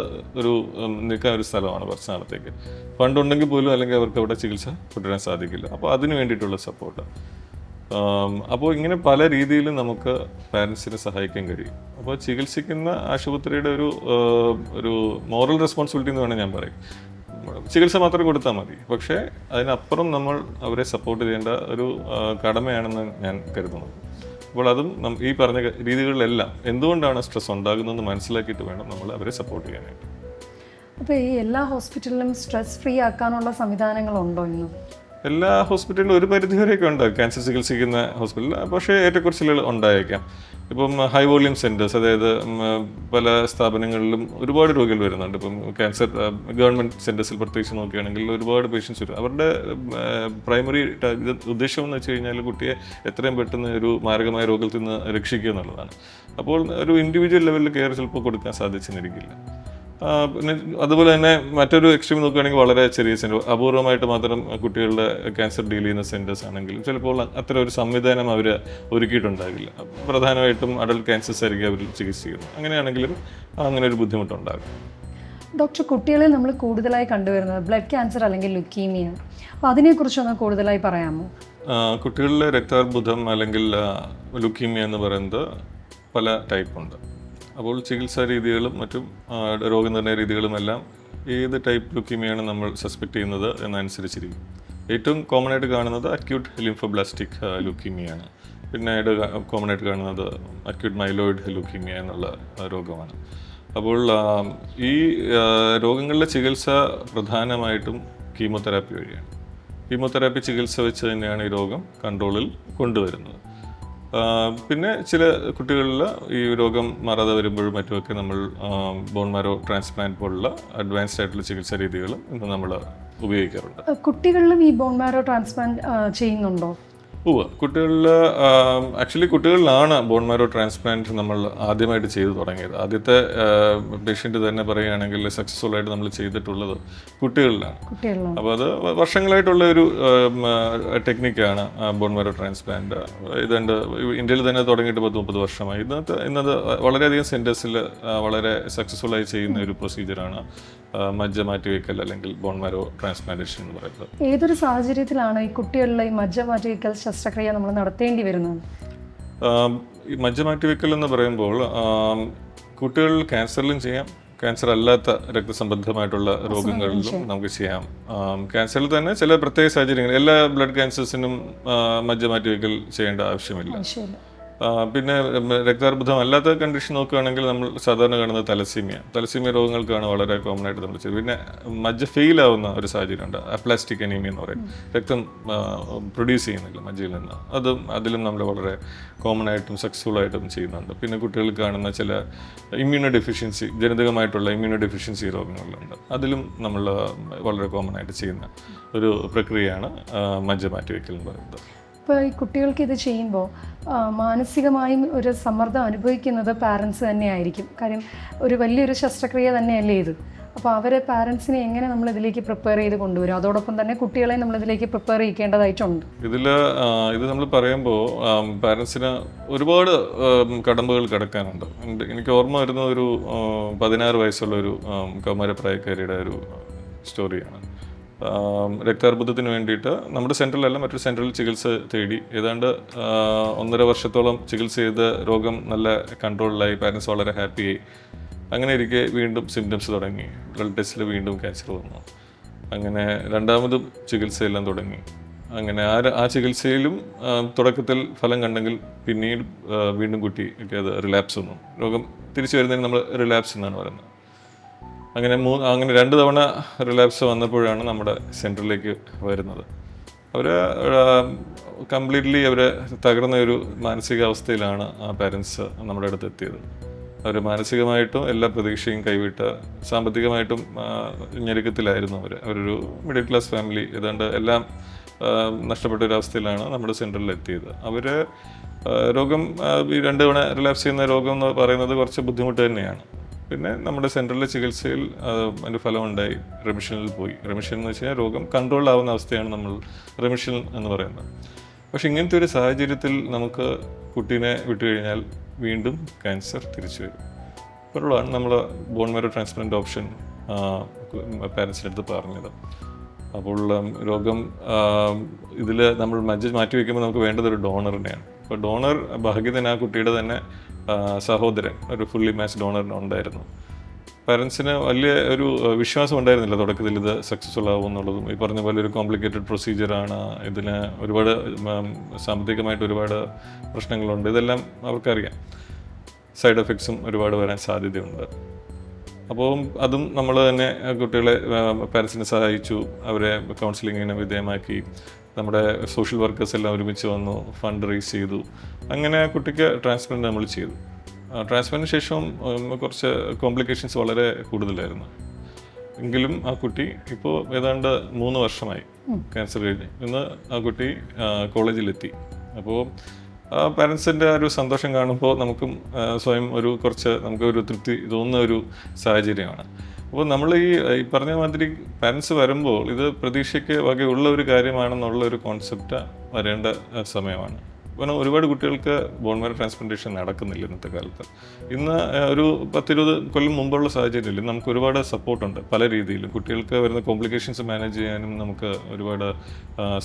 നിൽക്കാൻ ഒരു സ്ഥലമാണ് കുറച്ച് നാളത്തേക്ക്. ഫണ്ടുണ്ടെങ്കിൽ പോലും അല്ലെങ്കിൽ അവർക്ക് അവിടെ ചികിത്സ തുടരാൻ സാധിക്കില്ല. അപ്പോൾ അതിന് വേണ്ടിയിട്ടുള്ള സപ്പോർട്ട്. അപ്പോൾ ഇങ്ങനെ പല രീതിയിലും നമുക്ക് പാരൻസിനെ സഹായിക്കാൻ കഴിയും. അപ്പോൾ ചികിത്സിക്കുന്ന ആശുപത്രിയുടെ ഒരു മോറൽ റെസ്പോൺസിബിലിറ്റി എന്ന് വേണമെങ്കിൽ ഞാൻ പറയും. ചികിത്സ മാത്രം കൊടുത്താൽ മതി, പക്ഷേ അതിനപ്പുറം നമ്മൾ അവരെ സപ്പോർട്ട് ചെയ്യേണ്ട ഒരു കടമയാണെന്ന് ഞാൻ കരുതുന്നു. അപ്പോൾ അതും ഈ പറഞ്ഞ രീതികളിലെല്ലാം എന്തുകൊണ്ടാണ് സ്ട്രെസ് ഉണ്ടാകുന്നതെന്ന് മനസ്സിലാക്കിയിട്ട് വേണം നമ്മൾ അവരെ സപ്പോർട്ട് ചെയ്യാനായിട്ട്. അപ്പോൾ ഈ എല്ലാ ഹോസ്പിറ്റലിലും സ്ട്രെസ് ഫ്രീ ആക്കാനുള്ള സംവിധാനങ്ങളുണ്ടോ ഇന്നും? എല്ലാ ഹോസ്പിറ്റലിലും ഒരു പരിധിവരെയൊക്കെ ഉണ്ട് ക്യാൻസർ ചികിത്സിക്കുന്ന ഹോസ്പിറ്റലിൽ. പക്ഷേ ഏറ്റക്കുറച്ചിലുകൾ ഉണ്ടായേക്കാം. ഇപ്പം ഹൈ വോളിയം സെൻറ്റേഴ്സ്, അതായത് പല സ്ഥാപനങ്ങളിലും ഒരുപാട് രോഗികൾ വരുന്നുണ്ട്. ഇപ്പം ക്യാൻസർ ഗവൺമെൻറ് സെൻറ്റേഴ്സിൽ പ്രത്യേകിച്ച് നോക്കുകയാണെങ്കിൽ ഒരുപാട് പേഷ്യൻസ് വരും. അവരുടെ പ്രൈമറി ഉദ്ദേശം എന്ന് വെച്ച് കഴിഞ്ഞാൽ കുട്ടിയെ എത്രയും പെട്ടെന്ന് ഒരു മാരകമായ രോഗത്തിൽ നിന്ന് രക്ഷിക്കുക എന്നുള്ളതാണ്. അപ്പോൾ ഒരു ഇൻഡിവിജ്വൽ ലെവലിൽ കെയർ ചിലപ്പോൾ കൊടുക്കാൻ സാധിച്ചെന്നിരിക്കില്ല. പിന്നെ അതുപോലെ തന്നെ മറ്റൊരു എക്സ്ട്രീം നോക്കുകയാണെങ്കിൽ വളരെ ചെറിയ സെൻറ്റർ, അപൂർവമായിട്ട് മാത്രം കുട്ടികളുടെ ക്യാൻസർ ഡീൽ ചെയ്യുന്ന സെൻറ്റേഴ്സ് ആണെങ്കിലും ചിലപ്പോൾ അത്ര ഒരു സംവിധാനം അവർ ഒരുക്കിയിട്ടുണ്ടാകില്ല. പ്രധാനമായിട്ടും അഡൾട്ട് ക്യാൻസേഴ്സ് ആയിരിക്കും അവർ ചികിത്സിക്കുന്നത്. അങ്ങനെയാണെങ്കിലും അങ്ങനെ ഒരു ബുദ്ധിമുട്ടുണ്ടാകും. ഡോക്ടർ, കുട്ടികളിൽ നമ്മൾ കൂടുതലായി കണ്ടുവരുന്നത് ബ്ലഡ് ക്യാൻസർ അല്ലെങ്കിൽ ലുക്കീമിയ. അപ്പോൾ അതിനെക്കുറിച്ചൊന്ന് കൂടുതലായി പറയാമോ? കുട്ടികളിലെ രക്താർബുദം അല്ലെങ്കിൽ ലുക്കീമിയ എന്ന് പറയുന്നത് പല ടൈപ്പുണ്ട്. അപ്പോൾ ചികിത്സാ രീതികളും മറ്റും രോഗനിർണയ രീതികളുമെല്ലാം ഏത് ടൈപ്പ് ലുക്കീമിയാണ് നമ്മൾ സസ്പെക്ട് ചെയ്യുന്നത് എന്നനുസരിച്ചിരിക്കും. ഏറ്റവും കോമൺ ആയിട്ട് കാണുന്നത് അക്യൂട്ട് ലിംഫോബ്ലാസ്റ്റിക് ലുക്കീമിയാണ്. പിന്നീട് കോമൺ ആയിട്ട് കാണുന്നത് അക്യൂട്ട് മൈലോയിഡ് ലുക്കീമിയ എന്നുള്ള രോഗമാണ്. അപ്പോൾ ഈ രോഗങ്ങളുടെ ചികിത്സ പ്രധാനമായിട്ടും കീമോതെറാപ്പി വഴിയാണ്. കീമോതെറാപ്പി ചികിത്സ വെച്ച് തന്നെയാണ് ഈ രോഗം കൺട്രോളിൽ കൊണ്ടുവരുന്നത്. പിന്നെ ചില കുട്ടികളിൽ ഈ രോഗം മാറാതെ വരുമ്പോഴും മറ്റുമൊക്കെ നമ്മൾ ബോൺ മാരോ ട്രാൻസ്പ്ലാന്റ് പോലുള്ള അഡ്വാൻസ്ഡ് ആയിട്ടുള്ള ചികിത്സാ രീതികളും ഇന്ന് നമ്മൾ ഉപയോഗിക്കാറുണ്ട്. കുട്ടികളിലും ഈ ബോൺ മാരോ ട്രാൻസ്പ്ലാന്റ് ചെയ്യുന്നുണ്ടോ? കുട്ടികളിലാണ് ബോൺ മാരോ ട്രാൻസ്പ്ലാന്റ് നമ്മൾ ആദ്യമായിട്ട് ചെയ്തു തുടങ്ങിയത്. ആദ്യത്തെ പേഷ്യൻ്റ് തന്നെ പറയുകയാണെങ്കിൽ സക്സസ്ഫുൾ ആയിട്ട് നമ്മൾ ചെയ്തിട്ടുള്ളത് കുട്ടികളിലാണ്. അപ്പോൾ അത് വർഷങ്ങളായിട്ടുള്ള ഒരു ടെക്നിക്കാണ് ബോൺ മാരോ ട്രാൻസ്പ്ലാന്റ്. ഇതുണ്ട്, ഇന്ത്യയിൽ തന്നെ തുടങ്ങിയിട്ട് 10-30 വർഷമായി. ഇന്നത് വളരെയധികം സെൻറ്റേഴ്സിൽ വളരെ സക്സസ്ഫുൾ ആയി ചെയ്യുന്ന ഒരു പ്രൊസീജിയറാണ് മജ്ജ മാറ്റിവെക്കൽ അല്ലെങ്കിൽ ബോൺ മാരോ ട്രാൻസ്പ്ലാന്റേഷൻ എന്ന് പറയുന്നത്. ഏതൊരു സാഹചര്യത്തിലാണ് ഈ കുട്ടികളിലെ ഈ മജ്ജ മാറ്റിവെക്കൽ ശസ്ത്രക്രിയ നമ്മൾ നടത്തേണ്ടി വരുന്നത്? ഈ മജ്ജ മാറ്റിവെക്കൽ എന്ന് പറയുമ്പോൾ കുട്ടികളിൽ ക്യാൻസറിലും ചെയ്യാം, ക്യാൻസർ അല്ലാത്ത രക്തസംബന്ധമായിട്ടുള്ള രോഗങ്ങളിലും നമുക്ക് ചെയ്യാം. ക്യാൻസറിൽ തന്നെ ചില പ്രത്യേക സാഹചര്യങ്ങൾ, എല്ലാ ബ്ലഡ് ക്യാൻസേഴ്സിനും മജ്ജ മാറ്റിവെക്കൽ ചെയ്യേണ്ട ആവശ്യമില്ല. പിന്നെ രക്താർബുദം അല്ലാത്ത കണ്ടീഷൻ നോക്കുകയാണെങ്കിൽ നമ്മൾ സാധാരണ കാണുന്നത് തലസീമിയ രോഗങ്ങൾക്കാണ് വളരെ കോമൺ ആയിട്ട് നമ്മൾ ചെയ്യുന്നത്. പിന്നെ മജ്ജ ഫെയിൽ ആവുന്ന ഒരു സാഹചര്യമുണ്ട്, അപ്ലാസ്റ്റിക് അനീമിയ എന്ന് പറയും, രക്തം പ്രൊഡ്യൂസ് ചെയ്യുന്നില്ല മജ്ജയിൽ നിന്ന്. അതിലും നമ്മൾ വളരെ കോമൺ ആയിട്ടും സക്സസ്ഫുൾ ആയിട്ടും ചെയ്യുന്നുണ്ട്. പിന്നെ കുട്ടികൾക്ക് കാണുന്ന ചില ഇമ്മ്യൂണോ ഡെഫിഷ്യൻസി, ജനിതകമായിട്ടുള്ള ഇമ്മ്യൂണോ ഡെഫിഷ്യൻസി രോഗങ്ങളുണ്ട്, അതിലും നമ്മൾ വളരെ കോമൺ ആയിട്ട് ചെയ്യുന്ന ഒരു പ്രക്രിയയാണ് മജ്ജ മാറ്റിവെക്കൽ എന്ന് പറയുന്നത്. ഇപ്പോൾ ഈ കുട്ടികൾക്ക് ഇത് ചെയ്യുമ്പോൾ മാനസികമായും ഒരു സമ്മർദ്ദം അനുഭവിക്കുന്നത് പാരൻസ് തന്നെയായിരിക്കും. കാര്യം ഒരു വലിയൊരു ശസ്ത്രക്രിയ തന്നെയല്ലേ ഇത്. അപ്പോൾ അവരെ പാരൻസിനെ എങ്ങനെ നമ്മൾ ഇതിലേക്ക് പ്രിപ്പയർ ചെയ്ത് കൊണ്ടുവരും, അതോടൊപ്പം തന്നെ കുട്ടികളെ നമ്മളിതിലേക്ക് പ്രിപ്പയർ ചെയ്യേണ്ടതായിട്ടുണ്ട്. ഇത് നമ്മൾ പറയുമ്പോൾ പാരൻസിന് ഒരുപാട് കടമ്പകൾ കിടക്കാനുണ്ട്. എനിക്ക് ഓർമ്മ വരുന്ന ഒരു 16 വയസ്സുള്ള ഒരു കൗമാരപ്രായക്കാരിയുടെ ഒരു സ്റ്റോറിയാണ്. രക്താർബുദത്തിന് വേണ്ടിയിട്ട് നമ്മുടെ സെൻട്രലല്ല മറ്റൊരു സെൻട്രൽ ചികിത്സ തേടി ഏതാണ്ട് 1.5 വർഷത്തോളം ചികിത്സ ചെയ്ത് രോഗം നല്ല കൺട്രോളിലായി, പാരൻസ് വളരെ ഹാപ്പിയായി. അങ്ങനെ ഇരിക്കെ വീണ്ടും സിംറ്റംസ് തുടങ്ങി, ബ്ലഡ് ടെസ്റ്റിൽ വീണ്ടും ക്യാൻസർ വന്നു. അങ്ങനെ രണ്ടാമതും ചികിത്സയെല്ലാം തുടങ്ങി. അങ്ങനെ ആ ചികിത്സയിലും തുടക്കത്തിൽ ഫലം കണ്ടെങ്കിൽ പിന്നീട് വീണ്ടും കുട്ടിക്ക് അത് റിലാപ്സ് വന്നു. രോഗം തിരിച്ചു വരുന്നതിന് നമ്മൾ റിലാപ്സ് എന്നാണ് പറയുന്നത്. അങ്ങനെ 2 തവണ റിലാപ്സ് വന്നപ്പോഴാണ് നമ്മുടെ സെൻറ്ററിലേക്ക് വരുന്നത്. അവർ കംപ്ലീറ്റ്ലി തകർന്ന ഒരു മാനസികാവസ്ഥയിലാണ് ആ പാരൻസ് നമ്മുടെ അടുത്ത് എത്തിയത്. അവർ മാനസികമായിട്ടും എല്ലാ പ്രതീക്ഷയും കൈവിട്ട്, സാമ്പത്തികമായിട്ടും ഞെരുക്കത്തിലായിരുന്നു. അവരൊരു മിഡിൽ ക്ലാസ് ഫാമിലി, ഏതാണ്ട് എല്ലാം നഷ്ടപ്പെട്ട ഒരു അവസ്ഥയിലാണ് നമ്മുടെ സെൻറ്ററിൽ എത്തിയത്. രോഗം ഈ 2 തവണ റിലാപ്സ് ചെയ്യുന്ന രോഗം എന്ന് പറയുന്നത് കുറച്ച് ബുദ്ധിമുട്ട് തന്നെയാണ്. പിന്നെ നമ്മുടെ സെൻട്രലിലെ ചികിത്സയിൽ അതിൻ്റെ ഫലമുണ്ടായി, റെമിഷനിൽ പോയി. റെമിഷൻ എന്ന് വെച്ച് കഴിഞ്ഞാൽ രോഗം കൺട്രോളിലാവുന്ന അവസ്ഥയാണ് നമ്മൾ റെമിഷൻ എന്ന് പറയുന്നത്. പക്ഷെ ഇങ്ങനത്തെ ഒരു സാഹചര്യത്തിൽ നമുക്ക് കുട്ടീനെ വിട്ടുകഴിഞ്ഞാൽ വീണ്ടും ക്യാൻസർ തിരിച്ചു വരും. അപ്പോഴാണ് നമ്മൾ ബോൺ മാരോ ട്രാൻസ്പ്ലാന്റ് ഓപ്ഷൻ പാരൻസിൻ്റെ അടുത്ത് പറഞ്ഞത്. അപ്പോൾ രോഗം ഇതിൽ നമ്മൾ മജ്ജ മാറ്റി വയ്ക്കുമ്പോൾ നമുക്ക് വേണ്ടത് ഒരു ഡോണറിനെയാണ്. അപ്പോൾ ഡോണർ ഭാഗ്യത്തിന് ആ കുട്ടിയുടെ തന്നെ സഹോദരൻ ഒരു ഫുള്ളി മാച്ച് ഡോണറിന് ഉണ്ടായിരുന്നു. പാരൻസിന് വലിയ ഒരു വിശ്വാസം ഉണ്ടായിരുന്നില്ല തുടക്കത്തിൽ ഇത് സക്സസ്ഫുൾ ആവും എന്നുള്ളതും. ഈ പറഞ്ഞ പോലെ ഒരു കോംപ്ലിക്കേറ്റഡ് പ്രൊസീജിയറാണ്, ഇതിന് ഒരുപാട് സാമ്പത്തികമായിട്ട് ഒരുപാട് പ്രശ്നങ്ങളുണ്ട്, ഇതെല്ലാം അവർക്കറിയാം. സൈഡ് എഫക്ട്സും ഒരുപാട് വരാൻ സാധ്യതയുണ്ട്. അപ്പോൾ അതും നമ്മൾ തന്നെ കുട്ടികളെ പാരൻസിനെ സഹായിച്ചു, അവരെ കൗൺസിലിങ്ങിന് വിധേയമാക്കി. നമ്മുടെ സോഷ്യൽ വർക്കേഴ്സ് എല്ലാം ഒരുമിച്ച് വന്നു, ഫണ്ട് റേസ് ചെയ്തു. അങ്ങനെ കുട്ടിക്ക് ട്രാൻസ്പ്ലാന്റ് നമ്മൾ ചെയ്തു. ട്രാൻസ്പ്ലാന്റിന് ശേഷം കുറച്ച് കോംപ്ലിക്കേഷൻസ് വളരെ കൂടുതലായിരുന്നു. എങ്കിലും ആ കുട്ടി ഇപ്പോൾ ഏതാണ്ട് 3 വർഷമായി ക്യാൻസർ കഴിഞ്ഞ്. ഇന്ന് ആ കുട്ടി കോളേജിലെത്തി. അപ്പോൾ ആ പാരൻസിൻ്റെ ഒരു സന്തോഷം കാണുമ്പോൾ നമുക്കും സ്വയം നമുക്കൊരു തൃപ്തി തോന്നുന്ന ഒരു സാഹചര്യമാണ്. അപ്പോൾ നമ്മൾ ഈ പറഞ്ഞ മാതിരി പാരൻസ് വരുമ്പോൾ ഇത് പ്രതീക്ഷയ്ക്ക് വകയുള്ള ഒരു കാര്യമാണെന്നുള്ള ഒരു കോൺസെപ്റ്റ് വരേണ്ട സമയമാണ്. കാരണം ഒരുപാട് കുട്ടികൾക്ക് ബോൺ മാരോ ട്രാൻസ്പ്ലാന്റേഷൻ നടക്കുന്നില്ല ഇന്നത്തെ കാലത്ത്. ഇന്ന് ഒരു 10-20 കൊല്ലം മുമ്പുള്ള സാഹചര്യത്തിൽ നമുക്ക് ഒരുപാട് സപ്പോർട്ടുണ്ട് പല രീതിയിലും. കുട്ടികൾക്ക് വരുന്ന കോംപ്ലിക്കേഷൻസ് മാനേജ് ചെയ്യാനും നമുക്ക് ഒരുപാട്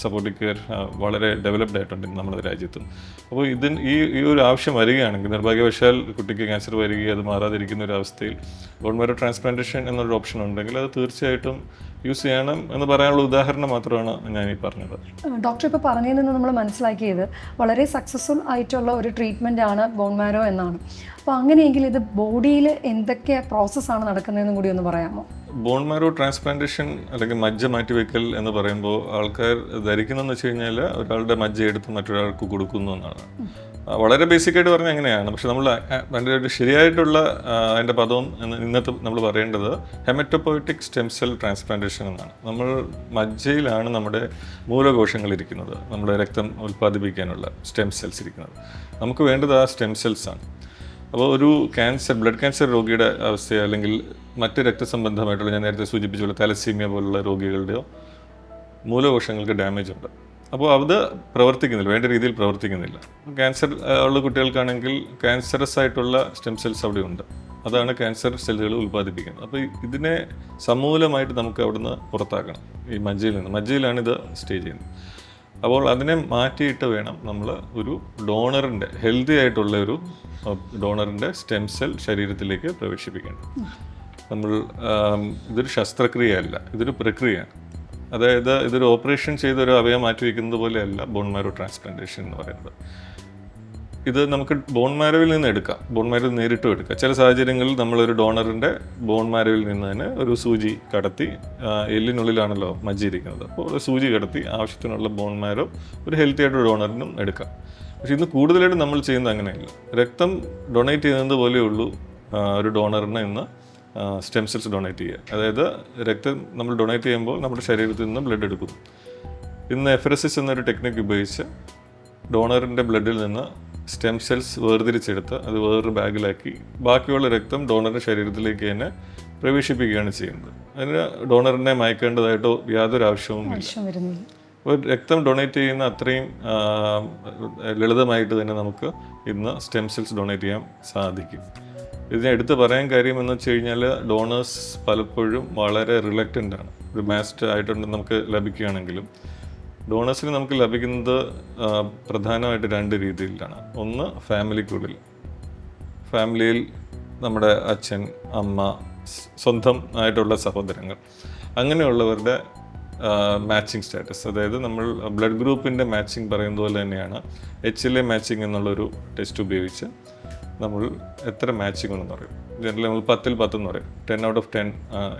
സപ്പോർട്ടീവ് കെയർ വളരെ ഡെവലപ്ഡ് ആയിട്ടുണ്ട് നമ്മുടെ രാജ്യത്തും. അപ്പോൾ ഈ ഒരു ആവശ്യം വരികയാണെങ്കിൽ, നിർഭാഗ്യവശാൽ കുട്ടിക്ക് ക്യാൻസർ വരികയും അത് മാറാതിരിക്കുന്ന ഒരു അവസ്ഥയിൽ ബോൺ മാരോ ട്രാൻസ്പ്ലാന്റേഷൻ എന്നൊരു ഓപ്ഷൻ ഉണ്ടെങ്കിൽ അത് തീർച്ചയായിട്ടും യൂസ് ചെയ്യണം എന്ന് പറയാനുള്ള ഉദാഹരണം മാത്രമാണ് ഞാൻ ഈ പറഞ്ഞത്. ഡോക്ടർ ഇപ്പോൾ പറഞ്ഞതിൽ നിന്ന് നമ്മൾ മനസ്സിലാക്കിയത് വളരെ സക്സസ്ഫുൾ ആയിട്ടുള്ള ഒരു ട്രീറ്റ്മെൻ്റ് ആണ് ബോൺ മാരോ എന്നാണ്. അപ്പോൾ അങ്ങനെയെങ്കിൽ ഇത് ബോഡിയിൽ എന്തൊക്കെ പ്രോസസ്സാണ് നടക്കുന്നതെന്നും കൂടി ഒന്ന് പറയാമോ? ബോൺ മാരോ ട്രാൻസ്പ്ലാന്റേഷൻ അല്ലെങ്കിൽ മജ്ജ മാറ്റിവെക്കൽ എന്ന് പറയുമ്പോൾ ആൾക്കാർ ധരിക്കുന്നതെന്ന് വെച്ച് കഴിഞ്ഞാൽ ഒരാളുടെ മജ്ജ എടുത്ത് മറ്റൊരാൾക്ക് കൊടുക്കുന്നു എന്നാണ്. വളരെ ബേസിക്കായിട്ട് പറഞ്ഞാൽ അങ്ങനെയാണ്. പക്ഷെ നമ്മൾ അതിൻ്റെ ഒരു ശരിയായിട്ടുള്ള അതിൻ്റെ പദവും ഇന്നത്തെ നമ്മൾ പറയേണ്ടത് ഹെമറ്റോപോയിറ്റിക് സ്റ്റെം സെൽ ട്രാൻസ്പ്ലാന്റേഷൻ എന്നാണ്. നമ്മൾ മജ്ജയിലാണ് നമ്മുടെ മൂലകോശങ്ങൾ ഇരിക്കുന്നത്, നമ്മുടെ രക്തം ഉൽപ്പാദിപ്പിക്കാനുള്ള സ്റ്റെം സെൽസ് ഇരിക്കുന്നത്. നമുക്ക് വേണ്ടത് ആ സ്റ്റെം സെൽസാണ്. അപ്പോൾ ഒരു ബ്ലഡ് ക്യാൻസർ രോഗിയുടെ അവസ്ഥയോ അല്ലെങ്കിൽ മറ്റ് രക്തസംബന്ധമായിട്ടുള്ള, ഞാൻ നേരത്തെ സൂചിപ്പിച്ചുള്ള തലസീമിയ പോലുള്ള രോഗികളുടെയോ മൂലകോശങ്ങൾക്ക് ഡാമേജ് ഉണ്ട്. അപ്പോൾ അത് പ്രവർത്തിക്കുന്നില്ല, വേണ്ട രീതിയിൽ പ്രവർത്തിക്കുന്നില്ല. ക്യാൻസർ ഉള്ള കുട്ടികൾക്കാണെങ്കിൽ ക്യാൻസറസ് ആയിട്ടുള്ള സ്റ്റെം സെൽസ് അവിടെ ഉണ്ട്, അതാണ് ക്യാൻസർ സെല്ലുകൾ ഉൽപ്പാദിപ്പിക്കുന്നത്. അപ്പോൾ ഇതിനെ സമൂലമായിട്ട് നമുക്ക് അവിടുന്ന് പുറത്താക്കണം, ഈ മജ്ജയിലാണ് ഇത് സ്റ്റേ ചെയ്യുന്നത്. അപ്പോൾ അതിനെ മാറ്റിയിട്ട് വേണം നമ്മൾ ഒരു ഡോണറിൻ്റെ, ഹെൽത്തി ആയിട്ടുള്ള ഒരു ഡോണറിൻ്റെ സ്റ്റെം സെൽ ശരീരത്തിലേക്ക് പ്രവേശിപ്പിക്കേണ്ടത്. ഇതൊരു ശസ്ത്രക്രിയയല്ല, ഇതൊരു പ്രക്രിയയാണ്. അതായത് ഇതൊരു ഓപ്പറേഷൻ ചെയ്തൊരു അവയവം മാറ്റി വയ്ക്കുന്നത് പോലെയല്ല ബോൺ മാരോ ട്രാൻസ്പ്ലാന്റേഷൻ എന്ന് പറയുന്നത്. ഇത് നമുക്ക് ബോൺ മാരോയിൽ നിന്ന് എടുക്കാം, ബോൺ മാരോയിൽ നേരിട്ടും എടുക്കാം. ചില സാഹചര്യങ്ങളിൽ നമ്മളൊരു ഡോണറിൻ്റെ ബോൺ മാരോയിൽ നിന്ന് തന്നെ ഒരു സൂചി കടത്തി, എല്ലിനുള്ളിലാണല്ലോ മജ്ജയിരിക്കുന്നത്, അപ്പോൾ ഒരു സൂചി കടത്തി ആവശ്യത്തിനുള്ള ബോൺ മാരോ ഒരു ഹെൽത്തി ആയിട്ട് ഡോണറിനും എടുക്കാം. പക്ഷേ ഇന്ന് കൂടുതലായിട്ട് നമ്മൾ ചെയ്യുന്നത് അങ്ങനെയല്ല. രക്തം ഡൊണേറ്റ് ചെയ്യുന്നത് പോലെയുള്ളൂ ഒരു ഡോണറിന് ഇന്ന് സ്റ്റെം സെൽസ് ഡൊണേറ്റ് ചെയ്യുക. അതായത് രക്തം നമ്മൾ ഡൊണേറ്റ് ചെയ്യുമ്പോൾ നമ്മുടെ ശരീരത്തിൽ നിന്ന് ബ്ലഡ് എടുക്കുന്നു. ഇന്ന് എഫറസിസ് എന്നൊരു ടെക്നിക്ക് ഉപയോഗിച്ച് ഡോണറിൻ്റെ ബ്ലഡിൽ നിന്ന് സ്റ്റെം സെൽസ് വേർതിരിച്ചെടുത്ത് അത് വേറൊരു ബാഗിലാക്കി ബാക്കിയുള്ള രക്തം ഡോണറിൻ്റെ ശരീരത്തിലേക്ക് തന്നെ പ്രവേശിപ്പിക്കുകയാണ് ചെയ്യുന്നത്. അതിന് ഡോണറിനെ മയക്കേണ്ടതായിട്ടോ യാതൊരു ആവശ്യവും ഇല്ല. അപ്പോൾ രക്തം ഡൊണേറ്റ് ചെയ്യുന്ന അത്രയും ലളിതമായിട്ട് തന്നെ നമുക്ക് ഇന്ന് സ്റ്റെം സെൽസ് ഡൊണേറ്റ് ചെയ്യാൻ സാധിക്കും. ഇതിനെ എടുത്ത് പറയാൻ കാര്യം എന്ന് വെച്ച് കഴിഞ്ഞാൽ ഡോണേഴ്സ് പലപ്പോഴും വളരെ റിലക്റ്റൻ്റ് ആണ്. ഒരു മാസ്റ്റ് ആയിട്ടുണ്ട് നമുക്ക് ലഭിക്കുകയാണെങ്കിലും ഡോണേഴ്സിന് നമുക്ക് ലഭിക്കുന്നത് പ്രധാനമായിട്ട് 2 രീതിയിലാണ്. ഒന്ന്, ഫാമിലിക്കുള്ളിൽ, ഫാമിലിയിൽ നമ്മുടെ അച്ഛൻ, അമ്മ, സ്വന്തം ആയിട്ടുള്ള സഹോദരങ്ങൾ, അങ്ങനെയുള്ളവരുടെ മാച്ചിങ് സ്റ്റാറ്റസ്. അതായത് നമ്മൾ ബ്ലഡ് ഗ്രൂപ്പിൻ്റെ മാച്ചിങ് പറയുന്നത് പോലെ തന്നെയാണ് HLA മാച്ചിങ് എന്നുള്ളൊരു ടെസ്റ്റ് ഉപയോഗിച്ച് നമ്മൾ എത്ര മാച്ചിങ് എന്ന് പറയും. ജനറലി നമ്മൾ 10-ൽ 10 എന്ന് പറയും. 10 out of 10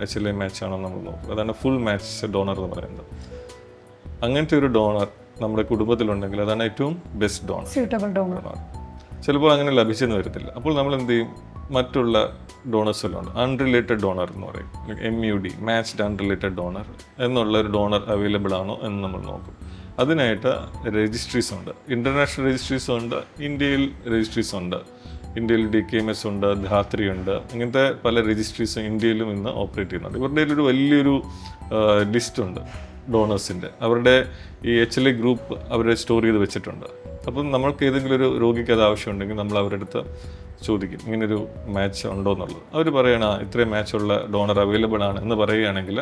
HLA മാച്ചാണോ നമ്മൾ നോക്കും. അതാണ് ഫുൾ മാച്ച് ഡോണർ എന്ന് പറയുന്നത്. അങ്ങനത്തെ ഒരു ഡോണർ നമ്മുടെ കുടുംബത്തിലുണ്ടെങ്കിൽ അതാണ് ഏറ്റവും ബെസ്റ്റ് ഡോണർ. ചിലപ്പോൾ അങ്ങനെ ലഭിച്ചെന്ന് വരത്തില്ല. അപ്പോൾ നമ്മൾ എന്ത് ചെയ്യും, മറ്റുള്ള ഡോണേഴ്സിലുണ്ട് അൺറിലേറ്റഡ് ഡോണർ എന്ന് പറയും, MUD, മാച്ച്ഡ് അൺറിലേറ്റഡ് ഡോണർ എന്നുള്ള ഒരു ഡോണർ അവൈലബിൾ ആണോ എന്ന് നമ്മൾ നോക്കും. അതിനായിട്ട് രജിസ്ട്രീസ് ഉണ്ട്, ഇൻ്റർനാഷണൽ രജിസ്ട്രീസ് ഉണ്ട്, ഇന്ത്യയിൽ രജിസ്ട്രീസ് ഉണ്ട്. ഇന്ത്യയിൽ DKMS ഉണ്ട്, ധാത്രി ഉണ്ട്, ഇങ്ങനത്തെ പല രജിസ്ട്രീസും ഇന്ത്യയിലും ഇന്ന് ഓപ്പറേറ്റ് ചെയ്യുന്നുണ്ട്. ഇവരുടെ ഒരു വലിയൊരു ലിസ്റ്റുണ്ട് ഡോണേഴ്സിൻ്റെ. അവരുടെ ഈ HLA ഗ്രൂപ്പ് അവർ സ്റ്റോർ ചെയ്ത് വെച്ചിട്ടുണ്ട്. അപ്പം നമ്മൾക്ക് ഏതെങ്കിലും ഒരു രോഗിക്ക് അത് ആവശ്യമുണ്ടെങ്കിൽ നമ്മൾ അവരുടെ അടുത്ത് ചോദിക്കും ഇങ്ങനൊരു മാച്ച് ഉണ്ടോ എന്നുള്ളത്. അവർ പറയണ ഇത്രയും മാച്ചുള്ള ഡോണർ അവൈലബിൾ ആണ് എന്ന് പറയുകയാണെങ്കിൽ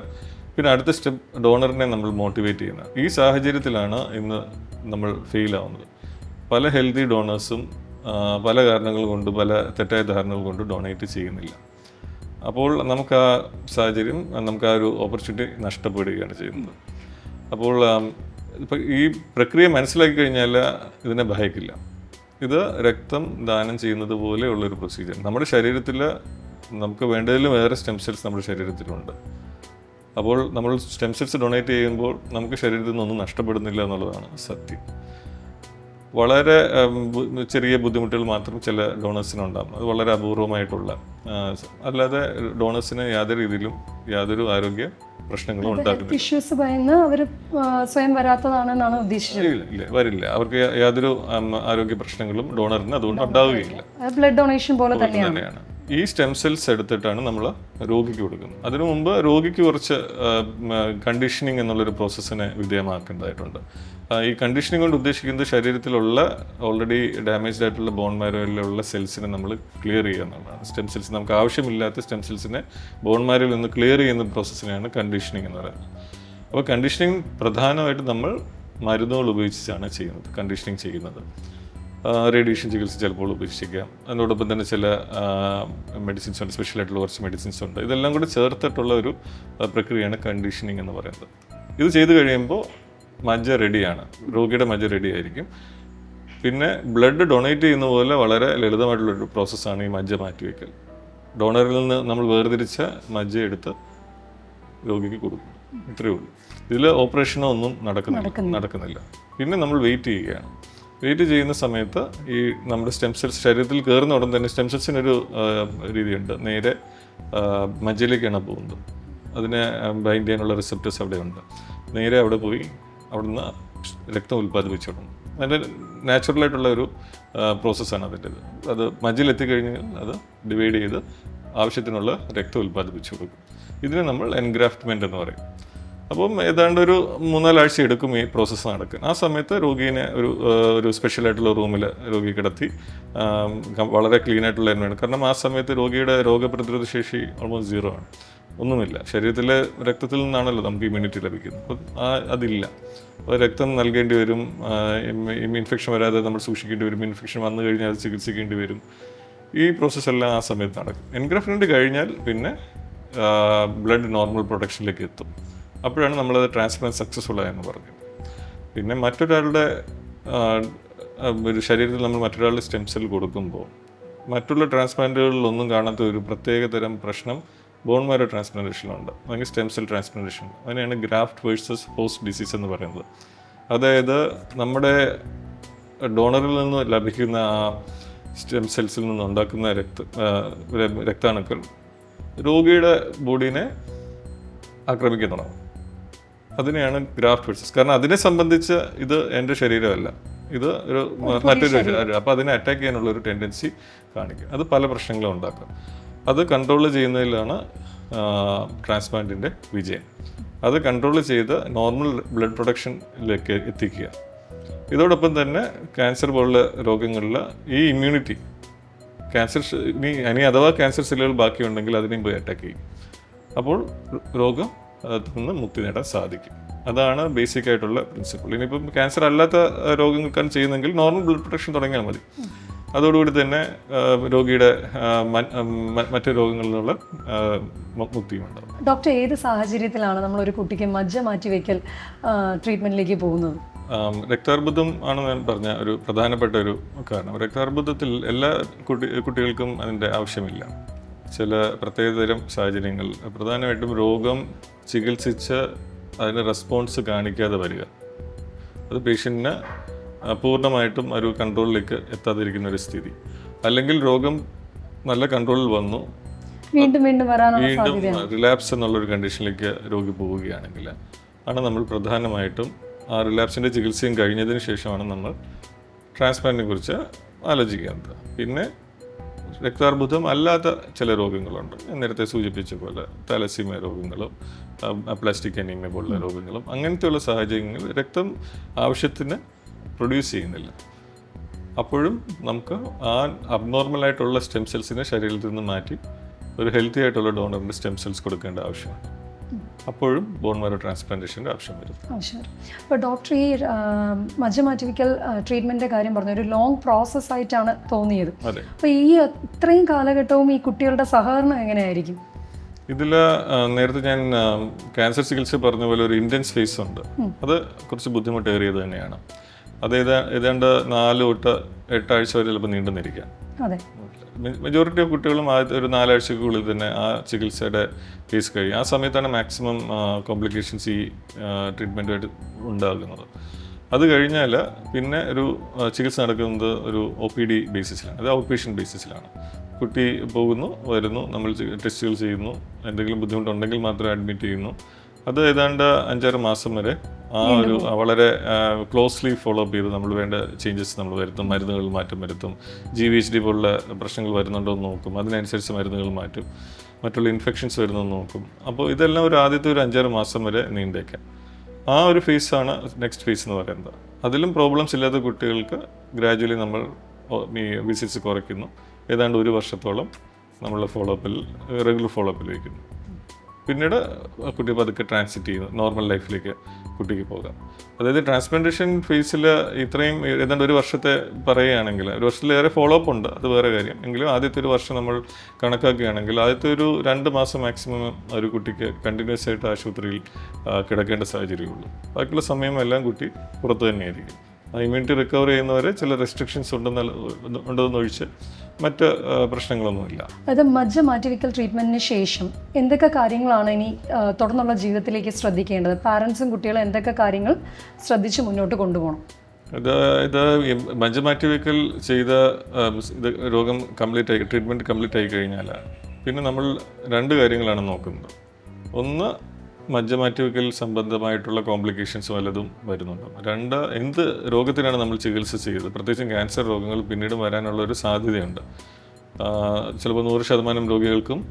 പിന്നെ അടുത്ത സ്റ്റെപ്പ് ഡോണറിനെ നമ്മൾ മോട്ടിവേറ്റ് ചെയ്യുന്നത്. ഈ സാഹചര്യത്തിലാണ് ഇന്ന് നമ്മൾ ഫെയിൽ ആവുന്നത്. പല ഹെൽത്തി ഡോണേഴ്സും പല കാരണങ്ങൾ കൊണ്ട്, പല തെറ്റായ ധാരണകൾ കൊണ്ട് ഡൊണേറ്റ് ചെയ്യുന്നില്ല. അപ്പോൾ നമുക്ക് ആ സാഹചര്യം, നമുക്ക് ആ ഒരു ഓപ്പർച്യൂണിറ്റി നഷ്ടപ്പെടുകയാണ് ചെയ്യുന്നത്. അപ്പോൾ ഇപ്പം ഈ പ്രക്രിയ മനസ്സിലാക്കി കഴിഞ്ഞാൽ ഇതിനെ ഭയക്കില്ല. ഇത് രക്തം ദാനം ചെയ്യുന്നത് പോലെയുള്ളൊരു പ്രൊസീജിയർ. നമ്മുടെ ശരീരത്തിൽ നമുക്ക് വേണ്ടതിലും ഏറെ സ്റ്റെം സെൽസ് നമ്മുടെ ശരീരത്തിലുണ്ട്. അപ്പോൾ നമ്മൾ സ്റ്റെം സെൽസ് ഡൊണേറ്റ് ചെയ്യുമ്പോൾ നമുക്ക് ശരീരത്തിൽ നിന്നൊന്നും നഷ്ടപ്പെടുന്നില്ല എന്നുള്ളതാണ് സത്യം. വളരെ ചെറിയ ബുദ്ധിമുട്ടുകൾ മാത്രം ചില ഡോണേഴ്സിനുണ്ടാകും. അത് വളരെ അപൂർവമായിട്ടുള്ള, അല്ലാതെ ഡോണേഴ്സിന് യാതൊരു രീതിയിലും യാതൊരു ആരോഗ്യ പ്രശ്നങ്ങളും ഉണ്ടാക്കുന്നില്ല. ഇഷ്യൂസ് ഭയന്ന് അവർ സ്വയം വരാത്തതാണെന്നാണ് ഉദ്ദേശിച്ചത്. ഇല്ല, വരില്ല. അവർക്ക് യാതൊരു ആരോഗ്യ പ്രശ്നങ്ങളും ഡോണറിന് അതുകൊണ്ട് ഉണ്ടാവുകയില്ല. ബ്ലഡ് ഡൊണേഷൻ പോലെ തന്നെയാണ്. ഈ സ്റ്റെം സെൽസ് എടുത്തിട്ടാണ് നമ്മൾ രോഗിക്ക് കൊടുക്കുന്നത്. അതിനു മുമ്പ് രോഗിക്ക് കുറച്ച് കണ്ടീഷനിങ് എന്നുള്ളൊരു പ്രോസസ്സിനെ വിധേയമാക്കേണ്ടതായിട്ടുണ്ട്. ഈ കണ്ടീഷനിങ് കൊണ്ട് ഉദ്ദേശിക്കുന്നത് ശരീരത്തിലുള്ള ഓൾറെഡി ഡാമേജ്ഡ് ആയിട്ടുള്ള ബോൺ മാരോയിലുള്ള സെൽസിനെ നമ്മൾ ക്ലിയർ ചെയ്യുക എന്നുള്ളതാണ്. സ്റ്റെം സെൽസ്, നമുക്ക് ആവശ്യമില്ലാത്ത സ്റ്റെം സെൽസിനെ ബോൺ മാരോയിൽ നിന്ന് ക്ലിയർ ചെയ്യുന്ന പ്രോസസ്സിനെയാണ് കണ്ടീഷനിങ് എന്ന് പറയുന്നത്. അപ്പോൾ കണ്ടീഷനിങ് പ്രധാനമായിട്ട് നമ്മൾ മരുന്നുകൾ ഉപയോഗിച്ചാണ് ചെയ്യുന്നത്. കണ്ടീഷനിങ് ചെയ്യുന്നത് റേഡിയേഷൻ ചികിത്സ ചിലപ്പോൾ ഉപേക്ഷിക്കാം. അതിനോടൊപ്പം തന്നെ ചില മെഡിസിൻസ് ഉണ്ട്, സ്പെഷ്യലായിട്ടുള്ള കുറച്ച് മെഡിസിൻസ് ഉണ്ട്. ഇതെല്ലാം കൂടി ചേർത്തിട്ടുള്ള ഒരു പ്രക്രിയയാണ് കണ്ടീഷനിങ് എന്ന് പറയുന്നത്. ഇത് ചെയ്ത് കഴിയുമ്പോൾ മജ്ജ റെഡിയാണ്, രോഗിയുടെ മജ്ജ റെഡി ആയിരിക്കും. പിന്നെ ബ്ലഡ് ഡൊണേറ്റ് ചെയ്യുന്ന പോലെ വളരെ ലളിതമായിട്ടുള്ളൊരു പ്രോസസ്സാണ് ഈ മജ്ജ മാറ്റിവെക്കൽ. ഡോണറിൽ നിന്ന് നമ്മൾ വേർതിരിച്ച മജ്ജ എടുത്ത് രോഗിക്ക് കൊടുക്കും. ഇത്രയേ ഉള്ളൂ. ഇതിൽ ഓപ്പറേഷനോ ഒന്നും നടക്കുന്നില്ല. പിന്നെ നമ്മൾ വെയിറ്റ് ചെയ്യുകയാണ്. വെയിറ്റ് ചെയ്യുന്ന സമയത്ത് ഈ നമ്മുടെ സ്റ്റെം സെൽസ് ശരീരത്തിൽ കയറുന്ന ഉടൻ തന്നെ സ്റ്റെം സെൽസിനൊരു രീതിയുണ്ട്, നേരെ മജ്ജയിലേക്കാണ് പോകുന്നത്. അതിനെ ബൈൻഡ് ചെയ്യാനുള്ള റിസപ്റ്റേഴ്സ് അവിടെയുണ്ട്. നേരെ അവിടെ പോയി അവിടുന്ന് രക്തം ഉൽപ്പാദിപ്പിച്ചു തുടങ്ങും. അതിൻ്റെ നാച്ചുറലായിട്ടുള്ള ഒരു പ്രോസസ്സാണ് അതിൻ്റെത്. അത് മജ്ജയിൽ എത്തിക്കഴിഞ്ഞാൽ അത് ഡിവൈഡ് ചെയ്ത് ആവശ്യത്തിനുള്ള രക്തം ഉൽപ്പാദിപ്പിച്ചു കൊടുക്കും. ഇതിനെ നമ്മൾ എൻഗ്രാഫ്റ്റ്മെൻറ്റ് എന്ന് പറയും. അപ്പം ഏതാണ്ട് ഒരു 3-4 ആഴ്ച എടുക്കും ഈ പ്രോസസ്സ് നടക്കാൻ. ആ സമയത്ത് രോഗീനെ ഒരു സ്പെഷ്യലായിട്ടുള്ള റൂമിൽ രോഗി കിടത്തി വളരെ ക്ലീൻ ആയിട്ടുള്ള എൻവയോൺമെൻറ്റ്. കാരണം ആ സമയത്ത് രോഗിയുടെ രോഗപ്രതിരോധ ശേഷി ഓൾമോസ്റ്റ് 0 ആണ്, ഒന്നുമില്ല. ശരീരത്തിലെ രക്തത്തിൽ നിന്നാണല്ലോ നമുക്ക് ഇമ്മ്യൂണിറ്റി ലഭിക്കുന്നത്. അപ്പം അതില്ല. അപ്പോൾ രക്തം നൽകേണ്ടി വരും, ഇൻഫെക്ഷൻ വരാതെ നമ്മൾ സൂക്ഷിക്കേണ്ടി വരും. ഇൻഫെക്ഷൻ വന്നു കഴിഞ്ഞാൽ അത് ചികിത്സിക്കേണ്ടി വരും. ഈ പ്രോസസ്സെല്ലാം ആ സമയത്ത് നടക്കും. എൻഗ്രാഫ്റ്റ്മെൻറ്റ് കഴിഞ്ഞാൽ പിന്നെ ബ്ലഡ് നോർമൽ പ്രൊഡക്ഷനിലേക്ക് എത്തും. അപ്പോഴാണ് നമ്മളത് ട്രാൻസ്പ്ലാന്റ് സക്സസ്ഫുൾ ആയെന്ന് പറഞ്ഞത്. പിന്നെ മറ്റൊരാളുടെ ഒരു ശരീരത്തിൽ നമ്മൾ മറ്റൊരാളുടെ സ്റ്റെം സെൽ കൊടുക്കുമ്പോൾ മറ്റുള്ള ട്രാൻസ്പ്ലാന്റുകളിലൊന്നും കാണാത്ത ഒരു പ്രത്യേകതരം പ്രശ്നം ബോൺ മാരോ ട്രാൻസ്പ്ലാന്റേഷനിലുണ്ട്. അല്ലെങ്കിൽ സ്റ്റെം സെൽ ട്രാൻസ്പ്ലാന്റേഷൻ. അതിനെയാണ് ഗ്രാഫ്റ്റ് വേഴ്സസ് ഹോസ്റ്റ് ഡിസീസ് എന്ന് പറയുന്നത്. അതായത് നമ്മുടെ ഡോണറിൽ നിന്ന് ലഭിക്കുന്ന ആ സ്റ്റെം സെൽസിൽ നിന്ന് ഉണ്ടാക്കുന്ന രക്താണുക്കൾ രോഗിയുടെ ബോഡീനെ ആക്രമിക്കാൻ തുടങ്ങും. അതിനെയാണ് ഗ്രാഫ്റ്റ് വേഴ്സസ്. കാരണം അതിനെ സംബന്ധിച്ച് ഇത് എൻ്റെ ശരീരമല്ല, ഇത് ഒരു മറ്റൊരു ശരീരം. അപ്പോൾ അതിനെ അറ്റാക്ക് ചെയ്യാനുള്ള ഒരു ടെൻഡൻസി കാണിക്കും. അത് പല പ്രശ്നങ്ങളും ഉണ്ടാക്കും. അത് കൺട്രോൾ ചെയ്യുന്നതിലാണ് ട്രാൻസ്പ്ലാന്റിൻ്റെ വിജയം. അത് കൺട്രോൾ ചെയ്ത് നോർമൽ ബ്ലഡ് പ്രൊഡക്ഷനിലേക്ക് എത്തിക്കുക. ഇതോടൊപ്പം തന്നെ ക്യാൻസർ പോലുള്ള രോഗങ്ങളിൽ ഈ ഇമ്മ്യൂണിറ്റി ക്യാൻസർ ഇനി അഥവാ ക്യാൻസർ സെല്ലുകൾ ബാക്കിയുണ്ടെങ്കിൽ അതിനെയും പോയി അറ്റാക്ക് ചെയ്യും. അപ്പോൾ രോഗം അതിൽ നിന്ന് മുക്തി നേടാൻ സാധിക്കും. അതാണ് ബേസിക് ആയിട്ടുള്ള പ്രിൻസിപ്പിൾ. ഇനിയിപ്പം ക്യാൻസർ അല്ലാത്ത രോഗങ്ങൾക്കാണ് ചെയ്യുന്നതെങ്കിൽ നോർമൽ ബ്ലഡ് പ്രൊഡക്ഷൻ തുടങ്ങിയാൽ മതി. അതോടുകൂടി തന്നെ രോഗിയുടെ മറ്റു രോഗങ്ങളിൽ നിന്നുള്ള മുക്തിയും ഉണ്ടാകും. ഡോക്ടർ, ഏത് സാഹചര്യത്തിലാണ് നമ്മളൊരു കുട്ടിക്ക് മജ്ജ മാറ്റിവെക്കൽ ട്രീറ്റ്മെൻറ്റിലേക്ക് പോകുന്നത്? രക്താർബുദം ആണ് ഞാൻ പറഞ്ഞ ഒരു പ്രധാനപ്പെട്ട ഒരു കാരണം. രക്താർബുദത്തിൽ എല്ലാ കുട്ടികൾക്കും അതിൻ്റെ ആവശ്യമില്ല. ചില പ്രത്യേകതരം സാഹചര്യങ്ങൾ, പ്രധാനമായിട്ടും രോഗം ചികിത്സിച്ച് അതിന് റെസ്പോൺസ് കാണിക്കാതെ വരിക, അത് പേഷ്യൻറ്റിന് പൂർണ്ണമായിട്ടും ഒരു കൺട്രോളിലേക്ക് എത്താതിരിക്കുന്ന ഒരു സ്ഥിതി. അല്ലെങ്കിൽ രോഗം നല്ല കൺട്രോളിൽ വന്നു വീണ്ടും റിലാപ്സ് എന്നുള്ളൊരു കണ്ടീഷനിലേക്ക് രോഗി പോവുകയാണെങ്കിൽ ആണ് നമ്മൾ പ്രധാനമായിട്ടും ആ റിലാപ്സിൻ്റെ ചികിത്സയും കഴിഞ്ഞതിന് ശേഷമാണ് നമ്മൾ ട്രാൻസ്പ്ലാന്റിനെ കുറിച്ച് ആലോചിക്കുന്നത്. പിന്നെ രക്താർബുദം അല്ലാത്ത ചില രോഗങ്ങളുണ്ട്, നേരത്തെ സൂചിപ്പിച്ച പോലെ തലസീമിയ രോഗങ്ങളും പ്ലാസ്റ്റിക് അനീമിയ പോലുള്ള രോഗങ്ങളും. അങ്ങനത്തെയുള്ള സാഹചര്യങ്ങളിൽ രക്തം ആവശ്യത്തിന് പ്രൊഡ്യൂസ് ചെയ്യുന്നില്ല. അപ്പോഴും നമുക്ക് ആ അബ്നോർമലായിട്ടുള്ള സ്റ്റെം സെൽസിനെ ശരീരത്തിൽ നിന്ന് മാറ്റി ഒരു ഹെൽത്തി ആയിട്ടുള്ള ഡോണറിൻ്റെ സ്റ്റെം സെൽസ് കൊടുക്കേണ്ട ആവശ്യമാണ്. അപ്പോഴും ബോൺ മാരോ ട്രാൻസ്പ്ലാന്റേഷൻ്റെ ആവശ്യം വരും. അപ്പോൾ ഡോക്ടർ, ഈ മജ്ജ മാറ്റിവെക്കൽ ട്രീറ്റ്മെൻറ്റിൻ്റെ കാര്യം പറഞ്ഞു, ഒരു ലോങ് പ്രോസസ് ആയിട്ടാണ് തോന്നിയത്. അപ്പോൾ ഈ ഇത്രയും കാലഘട്ടവും ഈ കുട്ടികളുടെ സഹകരണം എങ്ങനെയായിരിക്കും? ഇതിൽ നേരത്തെ ഞാൻ ക്യാൻസർ ചികിത്സ പറഞ്ഞ പോലെ ഒരു ഇൻറ്റൻസ് ഫേസ് ഉണ്ട്. അത് കുറച്ച് ബുദ്ധിമുട്ടേറിയത് തന്നെയാണ്. അത് ഏതാണ്ട് 4 തൊട്ട് 8 ആഴ്ച വരെ ചിലപ്പോൾ നീണ്ടുനിരിക്കാം. മെജോറിറ്റി ഓഫ് കുട്ടികളും ആദ്യത്തെ ഒരു 4 ആഴ്ചക്കുള്ളിൽ തന്നെ ആ ചികിത്സയുടെ ഫേസ് കഴിയും. ആ സമയത്താണ് മാക്സിമം കോംപ്ലിക്കേഷൻസ് ഈ ട്രീറ്റ്മെൻറ്റുമായിട്ട് ഉണ്ടാകുന്നത്. അത് കഴിഞ്ഞാൽ പിന്നെ ഒരു ചികിത്സ നടക്കുന്നത് ഒരു OPD ബേസിസിലാണ്, അത് ഔട്ട് പേഷ്യൻ്റ് ബേസിസിലാണ്. കുട്ടി പോകുന്നു, വരുന്നു, നമ്മൾ ടെസ്റ്റുകൾ ചെയ്യുന്നു, എന്തെങ്കിലും ബുദ്ധിമുട്ടുണ്ടെങ്കിൽ മാത്രം അഡ്മിറ്റ് ചെയ്യുന്നു. അത് ഏതാണ്ട് 5-6 മാസം വരെ ആ ഒരു വളരെ ക്ലോസ്ലി ഫോളോ അപ്പ് ചെയ്ത് നമ്മൾ വേണ്ട ചേഞ്ചസ് നമ്മൾ വരുത്തും, മരുന്നുകളിൽ മാറ്റം വരുത്തും, GVHD പോലുള്ള പ്രശ്നങ്ങൾ വരുന്നുണ്ടോ എന്ന് നോക്കും, അതിനനുസരിച്ച് മരുന്നുകൾ മാറ്റും, മറ്റുള്ള ഇൻഫെക്ഷൻസ് വരുന്നതെന്ന് നോക്കും. അപ്പോൾ ഇതെല്ലാം ഒരു ആദ്യത്തെ ഒരു 5-6 മാസം വരെ നീണ്ടേക്കാം. ആ ഒരു ഫേസാണ് നെക്സ്റ്റ് ഫേസ് എന്ന് പറയുന്നത്. അതിലും പ്രോബ്ലംസ് ഇല്ലാത്ത കുട്ടികൾക്ക് ഗ്രാജുവലി നമ്മൾ ഈ വിസിറ്റ്സ് കുറയ്ക്കുന്നു. ഏതാണ്ട് 1 വർഷത്തോളം നമ്മൾ റെഗുലർ ഫോളോ അപ്പിൽ വയ്ക്കുന്നു. പിന്നീട് കുട്ടി പതുക്കെ ട്രാൻസിറ്റ് ചെയ്യുന്നു, നോർമൽ ലൈഫിലേക്ക് കുട്ടിക്ക് പോകാം. അതായത് ട്രാൻസ്പ്ലാന്റേഷൻ ഫേസിൽ ഇത്രയും ഏതാണ്ട് 1 വർഷത്തെ പറയുകയാണെങ്കിൽ, 1 വർഷത്തിലേറെ ഫോളോ അപ്പ് ഉണ്ട്, അത് വേറെ കാര്യം. എങ്കിലും ആദ്യത്തെ 1 വർഷം നമ്മൾ കണക്കാക്കുകയാണെങ്കിൽ ആദ്യത്തെ ഒരു 2 മാസം മാക്സിമം ഒരു കുട്ടിക്ക് കണ്ടിന്യൂസ് ആയിട്ട് ആശുപത്രിയിൽ കിടക്കേണ്ട സാഹചര്യമുള്ളൂ. ബാക്കിയുള്ള സമയമെല്ലാം കുട്ടി പുറത്ത് തന്നെയായിരിക്കും. ഇമ്മ്യൂണിറ്റി റിക്കവർ ചെയ്യുന്നവരെ ചില റെസ്ട്രിക്ഷൻസ് ഉണ്ടെന്നൊഴിച്ച് മറ്റ് പ്രശ്നങ്ങളൊന്നുമില്ല. അതായത് മജ്ജ മാറ്റിവെക്കൽ ട്രീറ്റ്മെൻറ്റിന് ശേഷം എന്തൊക്കെ കാര്യങ്ങളാണ് ഇനി തുടർന്നുള്ള ജീവിതത്തിലേക്ക് ശ്രദ്ധിക്കേണ്ടത്? പാരൻസും കുട്ടികളും എന്തൊക്കെ കാര്യങ്ങൾ ശ്രദ്ധിച്ച് മുന്നോട്ട് കൊണ്ടുപോകണം? ഇത് മജ്ജ മാറ്റിവെക്കൽ ചെയ്ത രോഗം ട്രീറ്റ്മെൻറ്റ് കംപ്ലീറ്റ് ആയി കഴിഞ്ഞാൽ പിന്നെ നമ്മൾ 2 കാര്യങ്ങളാണ് നോക്കുന്നത്. ഒന്ന്, മജ്ജ മാറ്റിവെക്കൽ സംബന്ധമായിട്ടുള്ള കോംപ്ലിക്കേഷൻസ് വല്ലതും വരുന്നുണ്ടോ. 2, എന്ത് രോഗത്തിനാണ് നമ്മൾ ചികിത്സ ചെയ്തത്. പ്രത്യേകിച്ചും ക്യാൻസർ രോഗങ്ങൾ പിന്നീട് വരാനുള്ളൊരു സാധ്യതയുണ്ട്. ചിലപ്പോൾ 100% രോഗികൾക്കും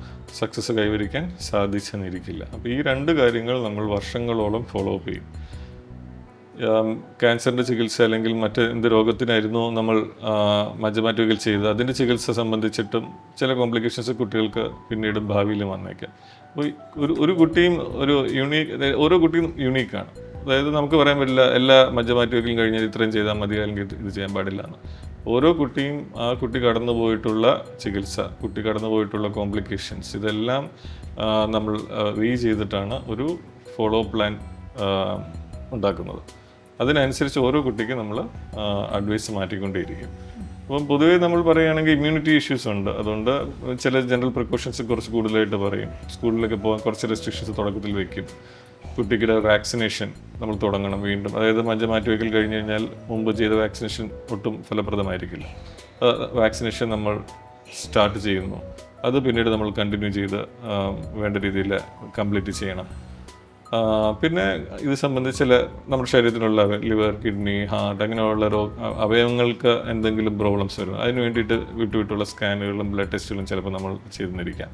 സക്സസ് കൈവരിക്കാൻ സാധിച്ചെന്നിരിക്കില്ല. അപ്പോൾ ഈ 2 കാര്യങ്ങൾ നമ്മൾ വർഷങ്ങളോളം ഫോളോ അപ്പ് ചെയ്യും. ക്യാൻസറിൻ്റെ ചികിത്സ അല്ലെങ്കിൽ എന്ത് രോഗത്തിനായിരുന്നു നമ്മൾ മജ്ജ മാറ്റിവെക്കൽ ചെയ്തത്, അതിൻ്റെ ചികിത്സ സംബന്ധിച്ചിട്ടും ചില കോംപ്ലിക്കേഷൻസ് കുട്ടികൾക്ക് പിന്നീട് ഭാവിയിൽ വന്നേക്കാം. അപ്പോൾ ഒരു കുട്ടിയും ഓരോ കുട്ടിയും യൂണീക്കാണ്. അതായത് നമുക്ക് പറയാൻ പറ്റില്ല എല്ലാ മജ്ജ മാറ്റിവെക്കലും കഴിഞ്ഞാൽ ഇത്രയും ചെയ്താൽ മതി അല്ലെങ്കിൽ ഇത് ചെയ്യാൻ പാടില്ല എന്ന്. ഓരോ കുട്ടിയും ആ കുട്ടി കടന്നു പോയിട്ടുള്ള ചികിത്സ, കുട്ടി കടന്നു പോയിട്ടുള്ള കോംപ്ലിക്കേഷൻസ്, ഇതെല്ലാം നമ്മൾ ചെയ്തിട്ടാണ് ഒരു ഫോളോ പ്ലാൻ ഉണ്ടാക്കുന്നത്. അതിനനുസരിച്ച് ഓരോ കുട്ടിക്കും നമ്മൾ അഡ്വൈസ് മാറ്റിക്കൊണ്ടേയിരിക്കും. അപ്പം പൊതുവേ നമ്മൾ പറയുകയാണെങ്കിൽ ഇമ്മ്യൂണിറ്റി ഇഷ്യൂസ് ഉണ്ട്. അതുകൊണ്ട് ചില ജനറൽ പ്രിക്കോഷൻസ് കുറച്ച് കൂടുതലായിട്ട് പറയും. സ്കൂളിലൊക്കെ പോകാൻ കുറച്ച് റെസ്ട്രിക്ഷൻസ് തുടക്കത്തിൽ വയ്ക്കും. കുട്ടിയുടെ വാക്സിനേഷൻ നമ്മൾ തുടങ്ങണം വീണ്ടും. അതായത് മജ്ജ മാറ്റിവെക്കൽ കഴിഞ്ഞ് കഴിഞ്ഞാൽ മുമ്പ് ചെയ്ത വാക്സിനേഷൻ ഒട്ടും ഫലപ്രദമായിരിക്കില്ല. വാക്സിനേഷൻ നമ്മൾ സ്റ്റാർട്ട് ചെയ്യുന്നു, അത് പിന്നീട് നമ്മൾ കണ്ടിന്യൂ ചെയ്ത് വേണ്ട രീതിയിൽ കംപ്ലീറ്റ് ചെയ്യണം. പിന്നെ ഇത് സംബന്ധിച്ച് നമ്മുടെ ശരീരത്തിലുള്ള ലിവർ, കിഡ്നി, ഹാർട്ട് അങ്ങനെയുള്ള അവയവങ്ങൾക്ക് എന്തെങ്കിലും പ്രോബ്ലംസ് വരും. അതിന് വേണ്ടിയിട്ട് വിട്ടുവിട്ടുള്ള സ്കാനുകളും ബ്ലഡ് ടെസ്റ്റുകളും ചിലപ്പോൾ നമ്മൾ ചെയ്തിരിക്കാം.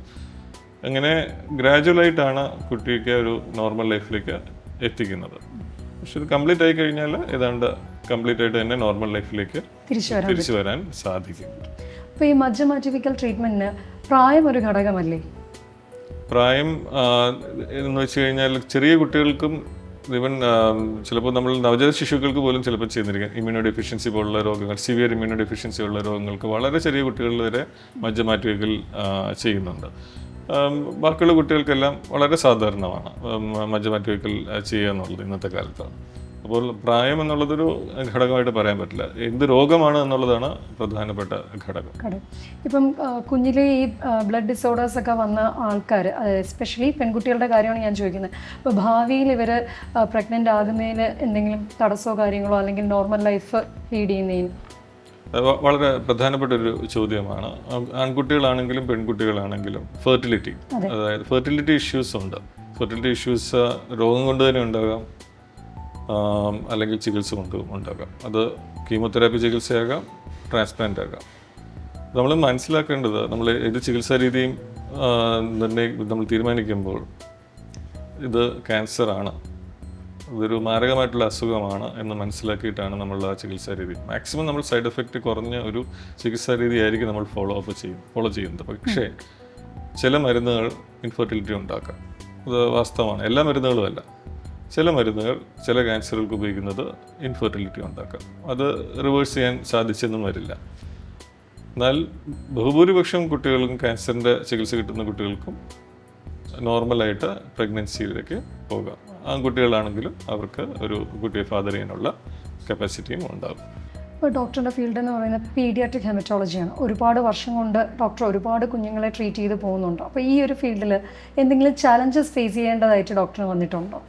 അങ്ങനെ ഗ്രാജുവലായിട്ടാണ് കുട്ടിക്ക് ഒരു നോർമൽ ലൈഫിലേക്ക് എത്തിക്കുന്നത്. പക്ഷെ ഇത് കംപ്ലീറ്റ് ആയി കഴിഞ്ഞാൽ ഏതാണ്ട് കംപ്ലീറ്റ് ആയിട്ട് തന്നെ നോർമൽ ലൈഫിലേക്ക് തിരിച്ചു വരാൻ സാധിക്കും. അപ്പോൾ ഈ മജ്ജ മാറ്റിവെക്കൽ ട്രീറ്റ്മെൻറ്റിന് പ്രായം ഒരു ഘടകമല്ലേ? പ്രായം എന്ന് വെച്ച് കഴിഞ്ഞാൽ ചെറിയ കുട്ടികൾക്കും ഈവൻ ചിലപ്പോൾ നമ്മൾ നവജാത ശിശുക്കൾക്ക് പോലും ചിലപ്പോൾ ചെയ്യുന്നിരിക്കാം. ഇമ്മ്യൂണോ ഡെഫിഷ്യൻസി പോലുള്ള രോഗങ്ങൾ, സിവിയർ ഇമ്മ്യൂണോ ഡെഫിഷ്യൻസി ഉള്ള രോഗങ്ങൾക്ക് വളരെ ചെറിയ കുട്ടികളിൽ വരെ മജ്ജ മാറ്റിവെക്കൽ ചെയ്യുന്നുണ്ട്. ബാക്കിയുള്ള കുട്ടികൾക്കെല്ലാം വളരെ സാധാരണമാണ് മജ്ജ മാറ്റിവെക്കൽ ചെയ്യുക എന്നുള്ളത് ഇന്നത്തെ കാലത്ത്. അപ്പോൾ പ്രായം എന്നുള്ളതൊരു ഘടകമായിട്ട് പറയാൻ പറ്റില്ല. എന്ത് രോഗമാണ് എന്നുള്ളതാണ് പ്രധാനപ്പെട്ട ഘടകം. ഇപ്പം കുഞ്ഞിലെ ഈ ബ്ലഡ് ഡിസോർഡേഴ്സ് ഒക്കെ വന്ന ആൾക്കാർ, എസ്പെഷ്യലി പെൺകുട്ടികളുടെ കാര്യമാണ് ഞാൻ ചോദിക്കുന്നത്. അപ്പോൾ ഭാവിയിൽ ഇവർ പ്രഗ്നൻ്റ് ആകുന്നതിൽ എന്തെങ്കിലും തടസ്സമോ കാര്യങ്ങളോ അല്ലെങ്കിൽ നോർമൽ ലൈഫ് ലീഡ് ചെയ്യുന്നതിന്? വളരെ പ്രധാനപ്പെട്ട ഒരു ചോദ്യമാണ്. ആൺകുട്ടികളാണെങ്കിലും പെൺകുട്ടികളാണെങ്കിലും ഫെർട്ടിലിറ്റി, അതായത് ഫെർട്ടിലിറ്റി ഇഷ്യൂസ് ഉണ്ട്. ഫെർട്ടിലിറ്റി ഇഷ്യൂസ് രോഗം കൊണ്ട് തന്നെ ഉണ്ടാകാം, അല്ലെങ്കിൽ ചികിത്സ കൊണ്ട് ഉണ്ടാകാം. അത് കീമോതെറാപ്പി ചികിത്സയാകാം, ട്രാൻസ്പ്ലാന്റ് ആകാം. നമ്മൾ മനസ്സിലാക്കേണ്ടത്, നമ്മൾ ഏത് ചികിത്സാ രീതിയും നമ്മൾ തീരുമാനിക്കുമ്പോൾ ഇത് ക്യാൻസറാണ്, ഇതൊരു മാരകമായിട്ടുള്ള അസുഖമാണ് എന്ന് മനസ്സിലാക്കിയിട്ടാണ് നമ്മൾ ആ ചികിത്സാ രീതി മാക്സിമം നമ്മൾ സൈഡ് എഫക്റ്റ് കുറഞ്ഞ ഒരു ചികിത്സാ രീതി ആയിരിക്കും നമ്മൾ ഫോളോ ചെയ്യുന്നത്. പക്ഷേ ചില മരുന്നുകൾ ഇൻഫെർട്ടിലിറ്റി ഉണ്ടാക്കാം. അത് വാസ്തവമാണ്. എല്ലാ മരുന്നുകളും അല്ല. ചില മരുന്നുകൾ ചില ക്യാൻസറുകൾക്ക് ഉപയോഗിക്കുന്നത് ഇൻഫെർട്ടിലിറ്റി ഉണ്ടാക്കാം. അത് റിവേഴ്സ് ചെയ്യാൻ സാധിച്ചെന്നും വരില്ല. എന്നാൽ ബഹുഭൂരിപക്ഷം കുട്ടികൾക്കും ക്യാൻസറിൻ്റെ ചികിത്സ കിട്ടുന്ന കുട്ടികൾക്കും നോർമലായിട്ട് പ്രഗ്നൻസിയിലേക്ക് പോകാം. ആൺകുട്ടികളാണെങ്കിലും അവർക്ക് ഒരു കുട്ടിയെ ഫാദർ ചെയ്യാനുള്ള കപ്പാസിറ്റിയും ഉണ്ടാകും. ഇപ്പോൾ ഡോക്ടറുടെ ഫീൽഡ് എന്ന് പറയുന്നത് പീഡിയാട്രിക് ഹെമറ്റോളജിയാണ്. ഒരുപാട് വർഷം കൊണ്ട് ഡോക്ടർ ഒരുപാട് കുഞ്ഞുങ്ങളെ ട്രീറ്റ് ചെയ്ത് പോകുന്നുണ്ട്. അപ്പോൾ ഈ ഒരു ഫീൽഡിൽ എന്തെങ്കിലും ചാലഞ്ചസ് ഫേസ് ചെയ്യേണ്ടതായിട്ട് ഡോക്ടറിന് വന്നിട്ടുണ്ടോ?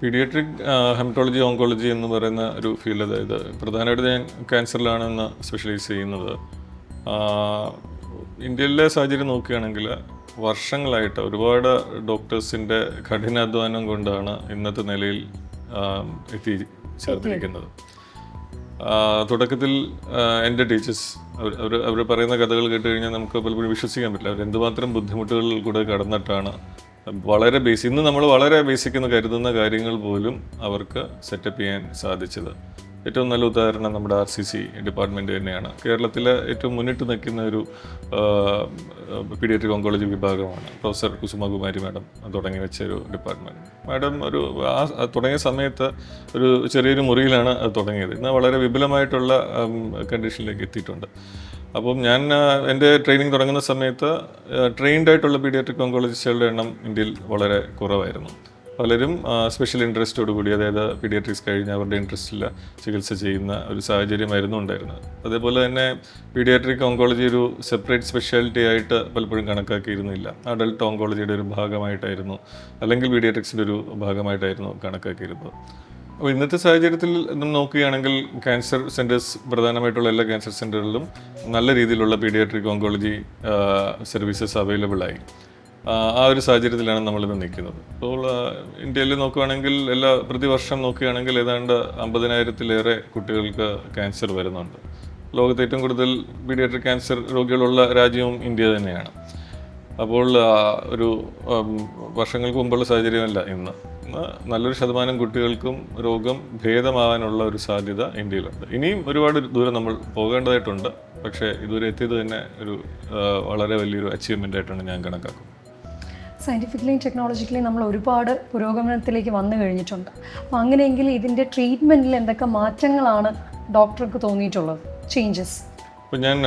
പീഡിയാട്രിക് ഹെമറ്റോളജി, ഓങ്കോളജി എന്ന് പറയുന്ന ഒരു ഫീൽഡ്, അതായത് പ്രധാനമായിട്ട് ഞാൻ ക്യാൻസറിലാണെന്ന് സ്പെഷ്യലൈസ് ചെയ്യുന്നത്. ഇന്ത്യയിലെ സാഹചര്യം നോക്കുകയാണെങ്കിൽ വർഷങ്ങളായിട്ട് ഒരുപാട് ഡോക്ടേഴ്സിൻ്റെ കഠിനാധ്വാനം കൊണ്ടാണ് ഇന്നത്തെ നിലയിൽ എത്തിച്ചേർന്നിരിക്കുന്നത്. തുടക്കത്തിൽ എൻ്റെ ടീച്ചേഴ്സ് അവർ പറയുന്ന കഥകൾ കേട്ട് കഴിഞ്ഞാൽ നമുക്ക് പലപ്പോഴും വിശ്വസിക്കാൻ പറ്റില്ല. അവർ എന്തുമാത്രം ബുദ്ധിമുട്ടുകളിൽ കൂടെ കടന്നിട്ടാണ് വളരെ ഇന്ന് നമ്മൾ വളരെ ബേസിക് എന്ന് കരുതുന്ന കാര്യങ്ങൾ പോലും അവർക്ക് സെറ്റപ്പ് ചെയ്യാൻ സാധിച്ചത്. ഏറ്റവും നല്ല ഉദാഹരണം നമ്മുടെ RCC ഡിപ്പാർട്ട്മെൻറ്റ് തന്നെയാണ്. കേരളത്തിലെ ഏറ്റവും മുന്നിട്ട് നിൽക്കുന്ന ഒരു പീഡിയാട്രിക് ഓങ്കോളജി വിഭാഗമാണ്. പ്രൊഫസർ കുസുമകുമാരി മാഡം തുടങ്ങി വെച്ച ഒരു ഡിപ്പാർട്ട്മെൻറ്റ്. മാഡം തുടങ്ങിയ സമയത്ത് ഒരു ചെറിയൊരു മുറിയിലാണ് അത് തുടങ്ങിയത്. ഇന്ന് വളരെ വിപുലമായിട്ടുള്ള കണ്ടീഷനിലേക്ക് എത്തിയിട്ടുണ്ട്. അപ്പം ഞാൻ എൻ്റെ ട്രെയിനിങ് തുടങ്ങുന്ന സമയത്ത് ട്രെയിൻഡ് ആയിട്ടുള്ള പീഡിയാട്രിക് ഓങ്കോളജിസ്റ്റുകളുടെ എണ്ണം ഇന്ത്യയിൽ വളരെ കുറവായിരുന്നു. പലരും സ്പെഷ്യൽ ഇൻട്രസ്റ്റോടുകൂടി, അതായത് പീഡിയാട്രിക്സ് കഴിഞ്ഞ് അവരുടെ ഇൻട്രസ്റ്റിൽ ചികിത്സ ചെയ്യുന്ന ഒരു സാഹചര്യമായിരുന്നു ഉണ്ടായിരുന്നത്. അതേപോലെ തന്നെ പീഡിയാട്രിക് ഓങ്കോളജി ഒരു സെപ്പറേറ്റ് സ്പെഷ്യാലിറ്റി ആയിട്ട് പലപ്പോഴും കണക്കാക്കിയിരുന്നില്ല. അഡൽട്ട് ഓങ്കോളജിയുടെ ഒരു ഭാഗമായിട്ടായിരുന്നു, അല്ലെങ്കിൽ പീഡിയാട്രിക്സിൻ്റെ ഒരു ഭാഗമായിട്ടായിരുന്നു കണക്കാക്കിയിരുന്നത്. അപ്പോൾ ഇന്നത്തെ സാഹചര്യത്തിൽ നോക്കുകയാണെങ്കിൽ ക്യാൻസർ സെൻറ്റേഴ്സ്, പ്രധാനമായിട്ടുള്ള എല്ലാ ക്യാൻസർ സെൻറ്ററുകളിലും നല്ല രീതിയിലുള്ള പീഡിയാട്രിക് ഓങ്കോളജി സർവീസസ് അവൈലബിളായി. ആ ഒരു സാഹചര്യത്തിലാണ് നമ്മളിന്ന് നിൽക്കുന്നത്. അപ്പോൾ ഇന്ത്യയിൽ നോക്കുകയാണെങ്കിൽ പ്രതിവർഷം നോക്കുകയാണെങ്കിൽ ഏതാണ്ട് 50,000-ലേറെ കുട്ടികൾക്ക് ക്യാൻസർ വരുന്നുണ്ട്. ലോകത്ത് ഏറ്റവും കൂടുതൽ പീഡിയാട്രിക് ക്യാൻസർ രോഗികളുള്ള രാജ്യവും ഇന്ത്യ തന്നെയാണ്. അപ്പോൾ ഒരു വർഷങ്ങൾക്ക് മുമ്പുള്ള സാഹചര്യമല്ല ഇന്ന്. നല്ലൊരു ശതമാനം കുട്ടികൾക്കും രോഗം ഭേദമാകാനുള്ള ഒരു സാധ്യത ഇന്ത്യയിലുണ്ട്. ഇനിയും ഒരുപാട് ദൂരം നമ്മൾ പോകേണ്ടതായിട്ടുണ്ട്. പക്ഷേ ഇതുവരെ എത്തിയത് തന്നെ ഒരു വളരെ വലിയൊരു അച്ചീവ്മെൻ്റ് ആയിട്ടാണ് ഞാൻ കണക്കാക്കുന്നത്. സയൻറ്റിഫിക്കലി ടെക്നോളജിക്കലി നമ്മൾ ഒരുപാട് പുരോഗമനത്തിലേക്ക് വന്നു കഴിഞ്ഞിട്ടുണ്ട്. അപ്പോൾ അങ്ങനെയെങ്കിൽ ഇതിൻ്റെ ട്രീറ്റ്മെൻറ്റിൽ എന്തൊക്കെ മാറ്റങ്ങളാണ് ഡോക്ടർക്ക് തോന്നിയിട്ടുള്ളത്, ചേഞ്ചസ്? അപ്പോൾ ഞാൻ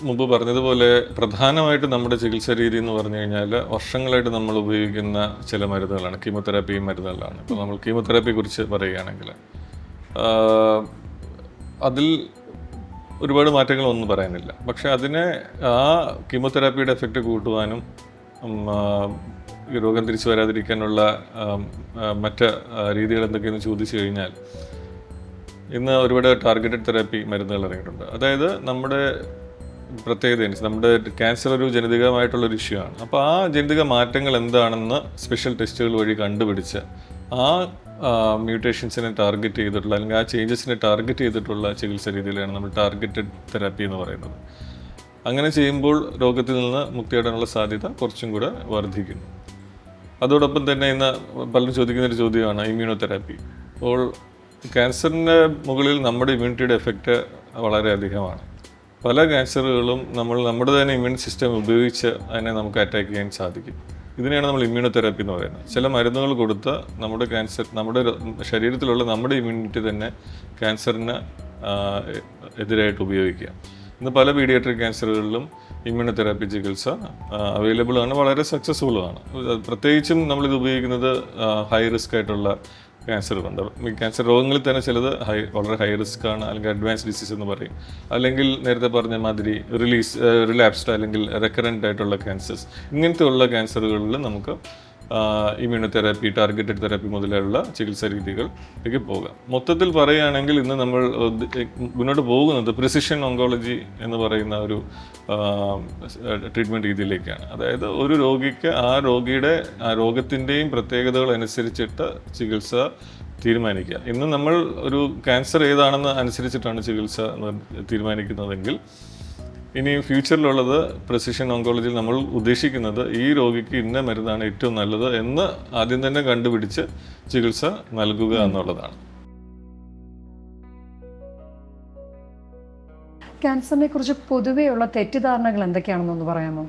മുമ്പ് പറഞ്ഞതുപോലെ പ്രധാനമായിട്ട് നമ്മുടെ ചികിത്സാ രീതി എന്ന് പറഞ്ഞു കഴിഞ്ഞാൽ വർഷങ്ങളായിട്ട് നമ്മൾ ഉപയോഗിക്കുന്ന ചില മരുന്നുകളാണ്, കീമോതെറാപ്പി മരുന്നുകളാണ്. ഇപ്പോൾ നമ്മൾ കീമോതെറാപ്പിയെ കുറിച്ച് പറയുകയാണെങ്കിൽ അതിൽ ഒരുപാട് മാറ്റങ്ങളൊന്നും പറയാനില്ല. പക്ഷെ അതിനെ ആ കീമോതെറാപ്പിയുടെ എഫക്റ്റ് കൂട്ടുവാനും ഈ രോഗം തിരിച്ചു വരാതിരിക്കാനുള്ള മറ്റ് രീതികൾ എന്തൊക്കെയെന്ന് ചോദിച്ചു കഴിഞ്ഞാൽ ഇന്ന് ഒരുപാട് ടാർഗറ്റഡ് തെറാപ്പി മരുന്നുകൾ ഇറങ്ങിയിട്ടുണ്ട്. അതായത് നമ്മുടെ പ്രത്യേകത നമ്മുടെ ക്യാൻസർ ഒരു ജനിതകമായിട്ടുള്ളൊരു ഇഷ്യൂ ആണ്. അപ്പോൾ ആ ജനിതക മാറ്റങ്ങൾ എന്താണെന്ന് സ്പെഷ്യൽ ടെസ്റ്റുകൾ വഴി കണ്ടുപിടിച്ച് ആ മ്യൂട്ടേഷൻസിനെ ടാർഗറ്റ് ചെയ്തിട്ടുള്ള അല്ലെങ്കിൽ ആ ചേഞ്ചസിനെ ടാർഗറ്റ് ചെയ്തിട്ടുള്ള ചികിത്സാ രീതിയിലാണ് നമ്മൾ ടാർഗറ്റഡ് തെറാപ്പി എന്ന് പറയുന്നത്. അങ്ങനെ ചെയ്യുമ്പോൾ രോഗത്തിൽ നിന്ന് മുക്തിയേടാനുള്ള സാധ്യത കുറച്ചും കൂടെ വർദ്ധിക്കുന്നു. അതോടൊപ്പം തന്നെ ഇന്ന് പലരും ചോദിക്കുന്നൊരു ചോദ്യമാണ് ഇമ്മ്യൂണോതെറാപ്പി. അപ്പോൾ ക്യാൻസറിൻ്റെ മുകളിൽ നമ്മുടെ ഇമ്മ്യൂണിറ്റിയുടെ എഫക്റ്റ് വളരെ അധികമാണ്. പല ക്യാൻസറുകളും നമ്മുടെ തന്നെ ഇമ്മ്യൂൺ സിസ്റ്റം ഉപയോഗിച്ച് അതിനെ നമുക്ക് അറ്റാക്ക് ചെയ്യാൻ സാധിക്കും. ഇതിനെയാണ് നമ്മൾ ഇമ്മ്യൂണോതെറാപ്പി എന്ന് പറയുന്നത്. ചില മരുന്നുകൾ കൊടുത്ത് നമ്മുടെ ശരീരത്തിലുള്ള നമ്മുടെ ഇമ്മ്യൂണിറ്റി തന്നെ ക്യാൻസറിന് എതിരായിട്ട് ഉപയോഗിക്കുക. ഇന്ന് പല പീഡിയാട്രിക് ക്യാൻസറുകളിലും ഇമ്മ്യൂണോതെറാപ്പി ചികിത്സ അവൈലബിൾ ആണ്, വളരെ സക്സസ്ഫുള്ളുമാണ്. പ്രത്യേകിച്ചും നമ്മളിത് ഉപയോഗിക്കുന്നത് ഹൈ റിസ്ക് ആയിട്ടുള്ള ക്യാൻസറുണ്ട്. ക്യാൻസർ രോഗങ്ങളിൽ തന്നെ ചിലത് വളരെ ഹൈ റിസ്ക് ആണ്, അല്ലെങ്കിൽ അഡ്വാൻസ് ഡിസീസ് എന്ന് പറയും. അല്ലെങ്കിൽ നേരത്തെ പറഞ്ഞ മാതിരി റിലാപ്സ്ഡ് അല്ലെങ്കിൽ റെക്കറൻ്റ് ആയിട്ടുള്ള ക്യാൻസേഴ്സ്, ഇങ്ങനത്തെ ഉള്ള ക്യാൻസറുകളിൽ നമുക്ക് ഇമ്മ്യൂണോതെറാപ്പി, ടാർഗറ്റഡ് തെറാപ്പി മുതലുള്ള ചികിത്സാ രീതികളിലേക്ക് പോകാം. മൊത്തത്തിൽ പറയുകയാണെങ്കിൽ ഇന്ന് നമ്മൾ മുന്നോട്ട് പോകുന്നത് പ്രിസിഷൻ ഓങ്കോളജി എന്ന് പറയുന്ന ഒരു ട്രീറ്റ്മെൻറ്റ് രീതിയിലേക്കാണ്. അതായത് ഒരു രോഗിക്ക് ആ രോഗത്തിൻ്റെയും പ്രത്യേകതകൾ അനുസരിച്ചിട്ട് ചികിത്സ തീരുമാനിക്കുക. ഇന്ന് നമ്മൾ ഒരു ക്യാൻസർ ഏതാണെന്ന് അനുസരിച്ചിട്ടാണ് ചികിത്സ തീരുമാനിക്കുന്നതെങ്കിൽ ഇനി ഫ്യൂച്ചറിലുള്ളത് പ്രിസിഷൻ ഓങ്കോളജിയിൽ നമ്മൾ ഉദ്ദേശിക്കുന്നത് ഈ രോഗിക്ക് ഇന്ന മരുന്നാണ് ഏറ്റവും നല്ലത് എന്ന് ആദ്യം തന്നെ കണ്ടുപിടിച്ച് ചികിത്സ നൽകുക എന്നുള്ളതാണ്. ക്യാൻസറിനെ കുറിച്ച് പൊതുവെയുള്ള തെറ്റിദ്ധാരണകൾ എന്തൊക്കെയാണെന്നൊന്ന് പറയാമോ?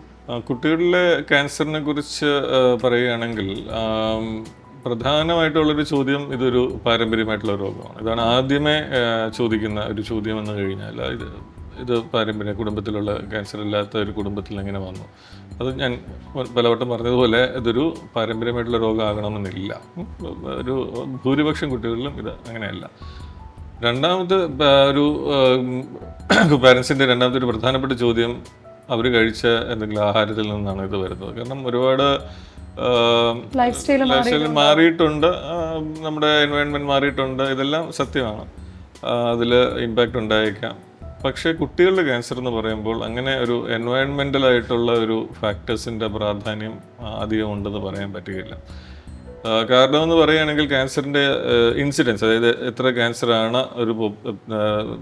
കുട്ടികളിലെ ക്യാൻസറിനെ കുറിച്ച് പറയുകയാണെങ്കിൽ പ്രധാനമായിട്ടുള്ളൊരു ചോദ്യം ഇതൊരു പാരമ്പര്യമായിട്ടുള്ള രോഗമാണ്. ഇതാണ് ആദ്യമേ ചോദിക്കുന്ന ഒരു ചോദ്യം എന്ന് കഴിഞ്ഞാൽ ഇത് പാരമ്പര്യ കുടുംബത്തിലുള്ള ക്യാൻസർ ഇല്ലാത്ത ഒരു കുടുംബത്തിൽ എങ്ങനെ വന്നു. അത് ഞാൻ പലവട്ടം പറഞ്ഞതുപോലെ ഇതൊരു പാരമ്പര്യമായിട്ടുള്ള രോഗമാകണമെന്നില്ല. ഒരു ഭൂരിപക്ഷം കുട്ടികളിലും ഇത് അങ്ങനെയല്ല. രണ്ടാമത്തെ ഒരു പാരൻസിൻ്റെ രണ്ടാമത്തെ ഒരു പ്രധാനപ്പെട്ട ചോദ്യം അവർ കഴിച്ച എന്തെങ്കിലും ആഹാരത്തിൽ നിന്നാണ് ഇത് വരുന്നത്. കാരണം ഒരുപാട് ലൈഫ് സ്റ്റൈൽ മാറിയിട്ടുണ്ട്, നമ്മുടെ എൻവയോൺമെൻറ്റ് മാറിയിട്ടുണ്ട്, ഇതെല്ലാം സത്യമാണ്. അതിൽ ഇമ്പാക്റ്റ് ഉണ്ടായേക്കാം. പക്ഷേ കുട്ടികളുടെ ക്യാൻസർ എന്ന് പറയുമ്പോൾ അങ്ങനെ ഒരു എൻവയോൺമെൻ്റലായിട്ടുള്ള ഒരു ഫാക്ടേഴ്സിൻ്റെ പ്രാധാന്യം അധികം ഉണ്ടെന്ന് പറയാൻ പറ്റുകയില്ല. കാരണം എന്ന് പറയുകയാണെങ്കിൽ ക്യാൻസറിൻ്റെ ഇൻസിഡൻസ്, അതായത് എത്ര ക്യാൻസറാണ് ഒരു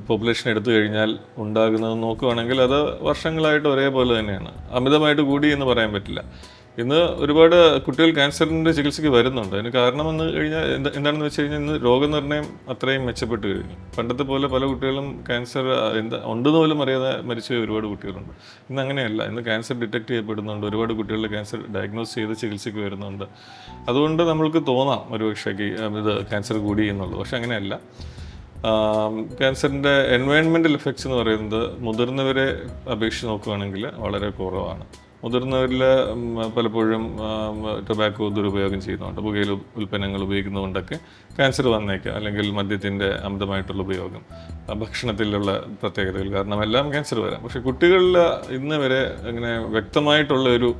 പോപ്പുലേഷൻ എടുത്തു കഴിഞ്ഞാൽ ഉണ്ടാകുന്നത് നോക്കുകയാണെങ്കിൽ അത് വർഷങ്ങളായിട്ട് ഒരേപോലെ തന്നെയാണ്. അമിതമായിട്ട് കൂടി എന്ന് പറയാൻ പറ്റില്ല. ഇന്ന് ഒരുപാട് കുട്ടികൾ ക്യാൻസറിൻ്റെ ചികിത്സയ്ക്ക് വരുന്നുണ്ട്. അതിന് കാരണമെന്ന് കഴിഞ്ഞാൽ എന്താണെന്ന് വെച്ച് കഴിഞ്ഞാൽ ഇന്ന് രോഗനിർണയം അത്രയും മെച്ചപ്പെട്ട് കഴിഞ്ഞു. പണ്ടത്തെ പോലെ പല കുട്ടികളും ക്യാൻസർ ഉണ്ടെന്ന് പോലും അറിയാതെ മരിച്ച ഒരുപാട് കുട്ടികളുണ്ട്. ഇന്ന് അങ്ങനെയല്ല. ഇന്ന് ക്യാൻസർ ഡിറ്റക്ട് ചെയ്യപ്പെടുന്നുണ്ട്. ഒരുപാട് കുട്ടികളുടെ ക്യാൻസർ ഡയഗ്നോസ് ചെയ്ത് ചികിത്സയ്ക്ക് വരുന്നുണ്ട്. അതുകൊണ്ട് നമ്മൾക്ക് തോന്നാം ഒരുപക്ഷേ ഇത് ക്യാൻസർ കൂടി എന്നുള്ളത്. പക്ഷെ അങ്ങനെയല്ല. ക്യാൻസറിൻ്റെ എൻവയോൺമെൻറ്റൽ എഫക്ട്സ് എന്ന് പറയുന്നത് മുതിർന്നവരെ അപേക്ഷിച്ച് നോക്കുകയാണെങ്കിൽ വളരെ കുറവാണ്. മുതിർന്നവരിൽ പലപ്പോഴും ടൊബാക്കോ ദുരുപയോഗം ചെയ്യുന്നുണ്ട്, പുകയില ഉൽപ്പന്നങ്ങൾ ഉപയോഗിക്കുന്നതുകൊണ്ടൊക്കെ ക്യാൻസർ വന്നേക്കാം. അല്ലെങ്കിൽ മദ്യത്തിൻ്റെ അമിതമായിട്ടുള്ള ഉപയോഗം, ഭക്ഷണത്തിലുള്ള പ്രത്യേകതകൾ കാരണം എല്ലാം ക്യാൻസർ വരാം. പക്ഷേ കുട്ടികളിൽ ഇന്ന് വരെ അങ്ങനെ വ്യക്തമായിട്ടുള്ള ഒരു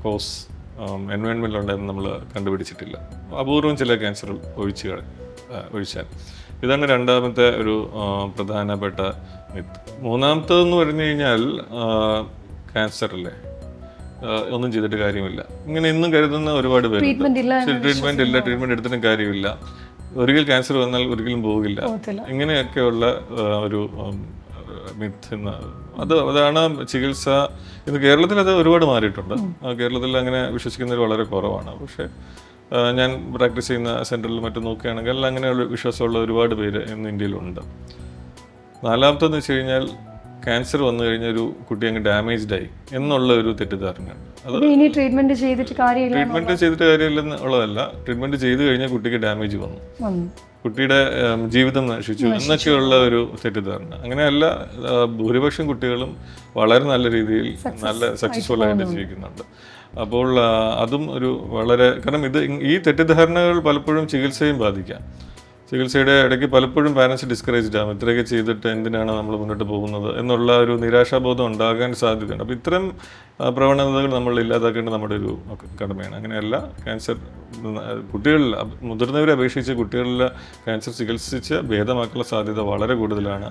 കോസ് എൻവയോൺമെൻറ്റിലുണ്ടെന്ന് നമ്മൾ കണ്ടുപിടിച്ചിട്ടില്ല. അപൂർവം ചില ക്യാൻസറുകൾ ഒഴിച്ചാൽ. ഇതാണ് രണ്ടാമത്തെ ഒരു പ്രധാനപ്പെട്ട മിത്ത്. മൂന്നാമത്തേതെന്ന് പറഞ്ഞു കഴിഞ്ഞാൽ ക്യാൻസറല്ലേ, ഒന്നും ചെയ്തിട്ട് കാര്യമില്ല, ഇങ്ങനെ ഇന്നും കരുതുന്ന ഒരുപാട് പേരുണ്ട്. ട്രീറ്റ്മെൻറ്റ് എടുത്തിട്ടും കാര്യമില്ല, ഒരിക്കൽ ക്യാൻസർ വന്നാൽ ഒരിക്കലും പോകില്ല, ഇങ്ങനെയൊക്കെയുള്ള ഒരു മിത്ത്. അതാണ് ചികിത്സ. ഇന്ന് കേരളത്തിൽ അത് ഒരുപാട് മാറിയിട്ടുണ്ട്. കേരളത്തിൽ അങ്ങനെ വിശ്വസിക്കുന്നവർ വളരെ കുറവാണ്. പക്ഷേ ഞാൻ പ്രാക്ടീസ് ചെയ്യുന്ന സെൻറ്ററിൽ മറ്റും നോക്കുകയാണെങ്കിൽ അങ്ങനെയുള്ള വിശ്വാസമുള്ള ഒരുപാട് പേര് ഇന്ന് ഇന്ത്യയിലുണ്ട്. നാലാമത്തെന്ന് വെച്ച് കഴിഞ്ഞാൽ ക്യാൻസർ വന്നു കഴിഞ്ഞാൽ ഒരു കുട്ടി അങ്ങ് ഡാമേജ്ഡ് ആയി എന്നുള്ള ഒരു തെറ്റിദ്ധാരണയാണ്. അത് ഇനി ട്രീറ്റ്മെന്റ് ചെയ്തിട്ട് കാര്യമില്ല ട്രീറ്റ്മെന്റ് ചെയ്തിട്ട് കാര്യമില്ലെന്നുള്ളതല്ല, ട്രീറ്റ്മെന്റ് ചെയ്ത് കഴിഞ്ഞാൽ കുട്ടിക്ക് ഡാമേജ് വന്നു, കുട്ടിയുടെ ജീവിതം നശിച്ചു എന്നൊക്കെയുള്ള ഒരു തെറ്റിദ്ധാരണ. അങ്ങനെയല്ല, ഭൂരിപക്ഷം കുട്ടികളും വളരെ നല്ല രീതിയിൽ നല്ല സക്സസ്ഫുൾ ആയിട്ട് ജീവിക്കുന്നുണ്ട്. അപ്പോൾ അതും ഒരു വളരെ, കാരണം ഈ തെറ്റിദ്ധാരണകൾ പലപ്പോഴും ചികിത്സയും ബാധിക്കാം. ചികിത്സയുടെ ഇടയ്ക്ക് പലപ്പോഴും പാരൻസ് ഡിസ്കറേജ്ഡ് ആകും, ഇത്രയൊക്കെ ചെയ്തിട്ട് എന്തിനാണ് നമ്മൾ മുന്നോട്ട് പോകുന്നത് എന്നുള്ള ഒരു നിരാശാബോധം ഉണ്ടാകാൻ സാധ്യതയുണ്ട്. അപ്പോൾ ഇത്തരം പ്രവണതകൾ നമ്മൾ ഇല്ലാതാക്കേണ്ടത് നമ്മുടെ ഒരു കടമയാണ്. അങ്ങനെയല്ല, ക്യാൻസർ കുട്ടികളിൽ, മുതിർന്നവരെ അപേക്ഷിച്ച് കുട്ടികളിൽ ക്യാൻസർ ചികിത്സിച്ച് ഭേദമാക്കാനുള്ള സാധ്യത വളരെ കൂടുതലാണ്.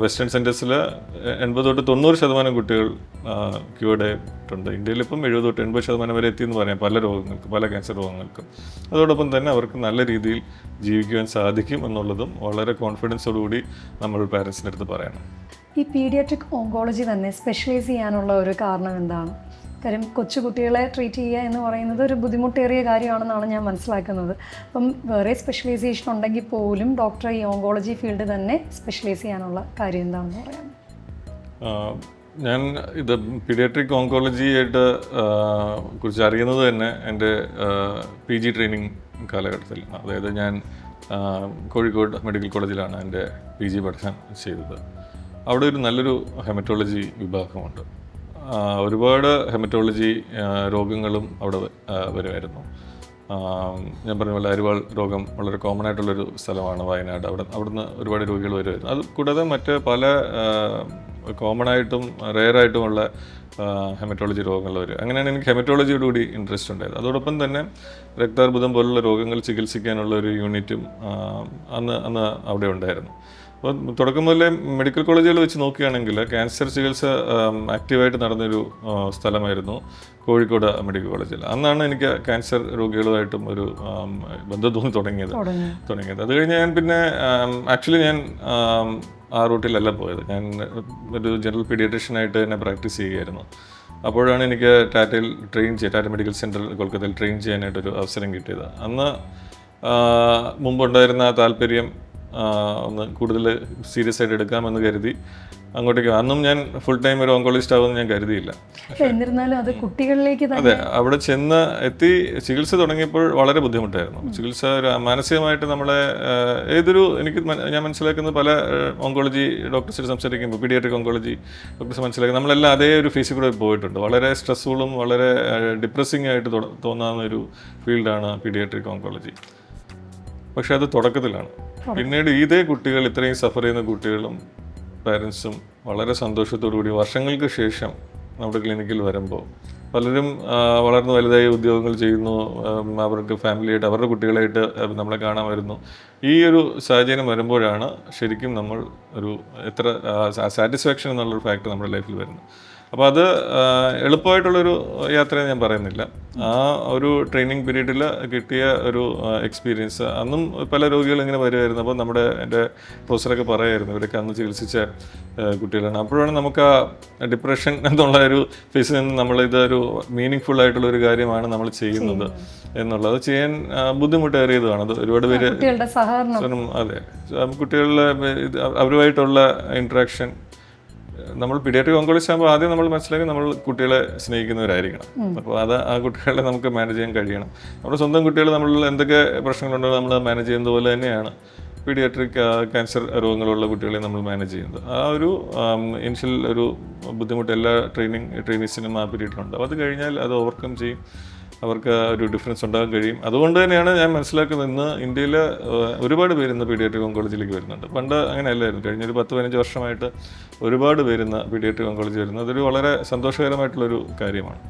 വെസ്റ്റേൺ സെൻറ്റേഴ്സിൽ 80-90% കുട്ടികൾ ക്യൂർഡ് ആയിട്ടുണ്ട്. ഇന്ത്യയിൽ ഇപ്പം 70-80% വരെ എത്തിയെന്ന് പറയാം പല രോഗങ്ങൾക്ക്, പല ക്യാൻസർ രോഗങ്ങൾക്കും. അതോടൊപ്പം തന്നെ അവർക്ക് നല്ല രീതിയിൽ ജീവിക്കുവാൻ സാധിക്കും എന്നുള്ളതും വളരെ കോൺഫിഡൻസോടുകൂടി നമ്മൾ പാരൻസിൻ്റെ അടുത്ത് പറയണം. ഈ പീഡിയാട്രിക് ഓങ്കോളജി തന്നെ സ്പെഷ്യലൈസ് ചെയ്യാനുള്ള ഒരു കാരണം എന്താണ്? കാര്യം കൊച്ചു കുട്ടികളെ ട്രീറ്റ് ചെയ്യുക എന്ന് പറയുന്നത് ഒരു ബുദ്ധിമുട്ടേറിയ കാര്യമാണെന്നാണ് ഞാൻ മനസ്സിലാക്കുന്നത്. അപ്പം വേറെ സ്പെഷ്യലൈസേഷൻ ഉണ്ടെങ്കിൽ പോലും ഡോക്ടർ ഈ ഓങ്കോളജി ഫീൽഡ് തന്നെ സ്പെഷ്യലൈസ് ചെയ്യാനുള്ള കാര്യം എന്താണെന്ന് പറയാം. ഞാൻ ഇത് പീഡിയാട്രിക് ഓങ്കോളജിയായിട്ട് കുറിച്ച് അറിയുന്നത് തന്നെ എൻ്റെ PG ട്രെയിനിങ് കാലഘട്ടത്തിൽ. അതായത് ഞാൻ കോഴിക്കോട് മെഡിക്കൽ കോളേജിലാണ് എൻ്റെ PG പഠനം ചെയ്തത്. അവിടെ ഒരു നല്ലൊരു ഹെമറ്റോളജി വിഭാഗമുണ്ട്. ഒരുപാട് ഹെമറ്റോളജി രോഗങ്ങളും അവിടെ വരുമായിരുന്നു. ഞാൻ പറഞ്ഞ പോലെ അരിവാൾ രോഗം വളരെ കോമൺ ആയിട്ടുള്ളൊരു സ്ഥലമാണ് വയനാട്. അവിടുന്ന് ഒരുപാട് രോഗികൾ വരുമായിരുന്നു. അത് കൂടാതെ മറ്റ് പല കോമൺ ആയിട്ടും റെയറായിട്ടുമുള്ള ഹെമറ്റോളജി രോഗങ്ങൾ വരും. അങ്ങനെയാണ് എനിക്ക് ഹെമറ്റോളജിയോടുകൂടി ഇൻട്രസ്റ്റ് ഉണ്ടായത്. അതോടൊപ്പം തന്നെ രക്താർബുദം പോലുള്ള രോഗങ്ങൾ ചികിത്സിക്കാനുള്ള ഒരു യൂണിറ്റും അന്ന് അവിടെ ഉണ്ടായിരുന്നു. അപ്പോൾ തുടക്കം മുതലേ മെഡിക്കൽ കോളേജുകൾ വെച്ച് നോക്കുകയാണെങ്കിൽ ക്യാൻസർ ചികിത്സ ആക്റ്റീവായിട്ട് നടന്നൊരു സ്ഥലമായിരുന്നു കോഴിക്കോട് മെഡിക്കൽ കോളേജിൽ. അന്നാണ് എനിക്ക് ക്യാൻസർ രോഗികളുമായിട്ടും ഒരു ബന്ധം തുടങ്ങിയത്. അത് കഴിഞ്ഞ് ഞാൻ പിന്നെ ആക്ച്വലി ഞാൻ ആ റൂട്ടിലല്ല പോയത്. ഞാൻ ഒരു ജനറൽ പീഡിയാട്രീഷ്യനായിട്ട് തന്നെ പ്രാക്ടീസ് ചെയ്യുകയായിരുന്നു. അപ്പോഴാണ് എനിക്ക് ടാറ്റ മെഡിക്കൽ സെൻറ്റർ കൊൽക്കത്തയിൽ ട്രെയിൻ ചെയ്യാനായിട്ടൊരു അവസരം കിട്ടിയത്. അന്ന് മുമ്പുണ്ടായിരുന്ന താല്പര്യം ഒന്ന് കൂടുതൽ സീരിയസ് ആയിട്ട് എടുക്കാമെന്ന് കരുതി അങ്ങോട്ടേക്ക്. അന്നും ഞാൻ ഫുൾ ടൈം ഒരു ഓങ്കോളജിസ്റ്റ് ആവുമെന്ന് ഞാൻ കരുതിയില്ല. എന്നിരുന്നാലും അത് കുട്ടികളിലേക്ക് അതെ, അവിടെ എത്തി ചികിത്സ തുടങ്ങിയപ്പോൾ വളരെ ബുദ്ധിമുട്ടായിരുന്നു. ചികിത്സ മാനസികമായിട്ട് നമ്മളെ ഞാൻ മനസ്സിലാക്കുന്നത് പല ഓങ്കോളജി ഡോക്ടേഴ്സിൽ സംസാരിക്കുമ്പോൾ പീഡിയാട്രിക് ഓങ്കോളജി ഡോക്ടേഴ്സ് മനസ്സിലാക്കുന്നത് നമ്മളെല്ലാം അതേ ഒരു ഫേസിൽ കൂടെ പോയിട്ടുണ്ട്. വളരെ സ്ട്രെസ്ഫുള്ളും വളരെ ഡിപ്രസിംഗ് ആയിട്ട് തോന്നാവുന്ന ഒരു ഫീൽഡാണ് പീഡിയാട്രിക് ഓങ്കോളജി. പക്ഷെ അത് തുടക്കത്തിലാണ്. പിന്നീട് ഇതേ കുട്ടികൾ, ഇത്രയും സഫർ ചെയ്യുന്ന കുട്ടികളും പാരൻസും വളരെ സന്തോഷത്തോടുകൂടി വർഷങ്ങൾക്ക് ശേഷം നമ്മുടെ ക്ലിനിക്കിൽ വരുമ്പോൾ പലരും വളർന്നു വലുതായി ഉദ്യോഗങ്ങൾ ചെയ്യുന്നു, അവർക്ക് ഫാമിലിയായിട്ട് അവരുടെ കുട്ടികളായിട്ട് നമ്മളെ കാണാൻ വരുന്നു. ഈ ഒരു സാഹചര്യം വരുമ്പോഴാണ് ശരിക്കും നമ്മൾ എത്ര സാറ്റിസ്ഫാക്ഷൻ എന്നുള്ളൊരു ഫാക്ടർ നമ്മുടെ ലൈഫിൽ വരുന്നത്. അപ്പോൾ അത് എളുപ്പമായിട്ടുള്ളൊരു യാത്ര ഞാൻ പറയുന്നില്ല. ആ ഒരു ട്രെയിനിങ് പീരീഡിൽ കിട്ടിയ ഒരു എക്സ്പീരിയൻസ്, അന്നും പല രോഗികൾ ഇങ്ങനെ വരുമായിരുന്നു. അപ്പോൾ എൻ്റെ പ്രൊഫസറൊക്കെ പറയുമായിരുന്നു ഇവരൊക്കെ അന്ന് ചികിത്സിച്ച കുട്ടികളാണ്. അപ്പോഴാണ് നമുക്ക് ആ ഡിപ്രഷൻ എന്നുള്ള ഒരു ഫേസിൽ നിന്ന് നമ്മളിതൊരു മീനിങ് ഫുൾ ആയിട്ടുള്ളൊരു കാര്യമാണ് നമ്മൾ ചെയ്യുന്നത് എന്നുള്ളത് ചെയ്യാൻ ബുദ്ധിമുട്ടേറിയതുമാണ്. അത് ഒരുപാട് പേര് അതെ, കുട്ടികളുടെ അവരുമായിട്ടുള്ള ഇൻട്രാക്ഷൻ. നമ്മൾ പീഡിയാട്രിക് ഓങ്കോളജിസ്റ്റ് ആകുമ്പോൾ ആദ്യം നമ്മൾ മനസ്സിലാക്കി നമ്മൾ കുട്ടികളെ സ്നേഹിക്കുന്നവരായിരിക്കണം. അപ്പോൾ ആ കുട്ടികളെ നമുക്ക് മാനേജ് ചെയ്യാൻ കഴിയണം. നമ്മുടെ സ്വന്തം കുട്ടികൾ നമ്മളിൽ എന്തൊക്കെ പ്രശ്നങ്ങളുണ്ടോ നമ്മൾ മാനേജ് ചെയ്യുന്നത് പോലെ തന്നെയാണ് പീഡിയാട്രിക് ക്യാൻസർ രോഗങ്ങളുള്ള കുട്ടികളെ നമ്മൾ മാനേജ് ചെയ്യുന്നത്. ആ ഒരു ഇനിഷ്യൽ ഒരു ബുദ്ധിമുട്ട് എല്ലാ ട്രെയിനീസിനും ആ പീരീഡിലുണ്ട്. അപ്പോൾ അത് കഴിഞ്ഞാൽ അത് ഓവർകം ചെയ്യും, അവർക്ക് ഒരു ഡിഫറൻസ് ഉണ്ടാകാൻ കഴിയും. അതുകൊണ്ട് തന്നെയാണ് ഞാൻ മനസ്സിലാക്കുന്നത് ഇന്ന് ഇന്ത്യയിൽ ഒരുപാട് പേര് ഇന്ന് പീഡിയാട്രിക് ഓങ്കോളജിയിലേക്ക് വരുന്നുണ്ട്. പണ്ട് അങ്ങനെയല്ലായിരുന്നു. കഴിഞ്ഞൊരു 10-15 വർഷമായിട്ട് ഒരുപാട് പേര് ഇന്ന് പീഡിയാട്രിക് ഓങ്കോളജി വരുന്നത് അതൊരു വളരെ സന്തോഷകരമായിട്ടുള്ളൊരു കാര്യമാണ്.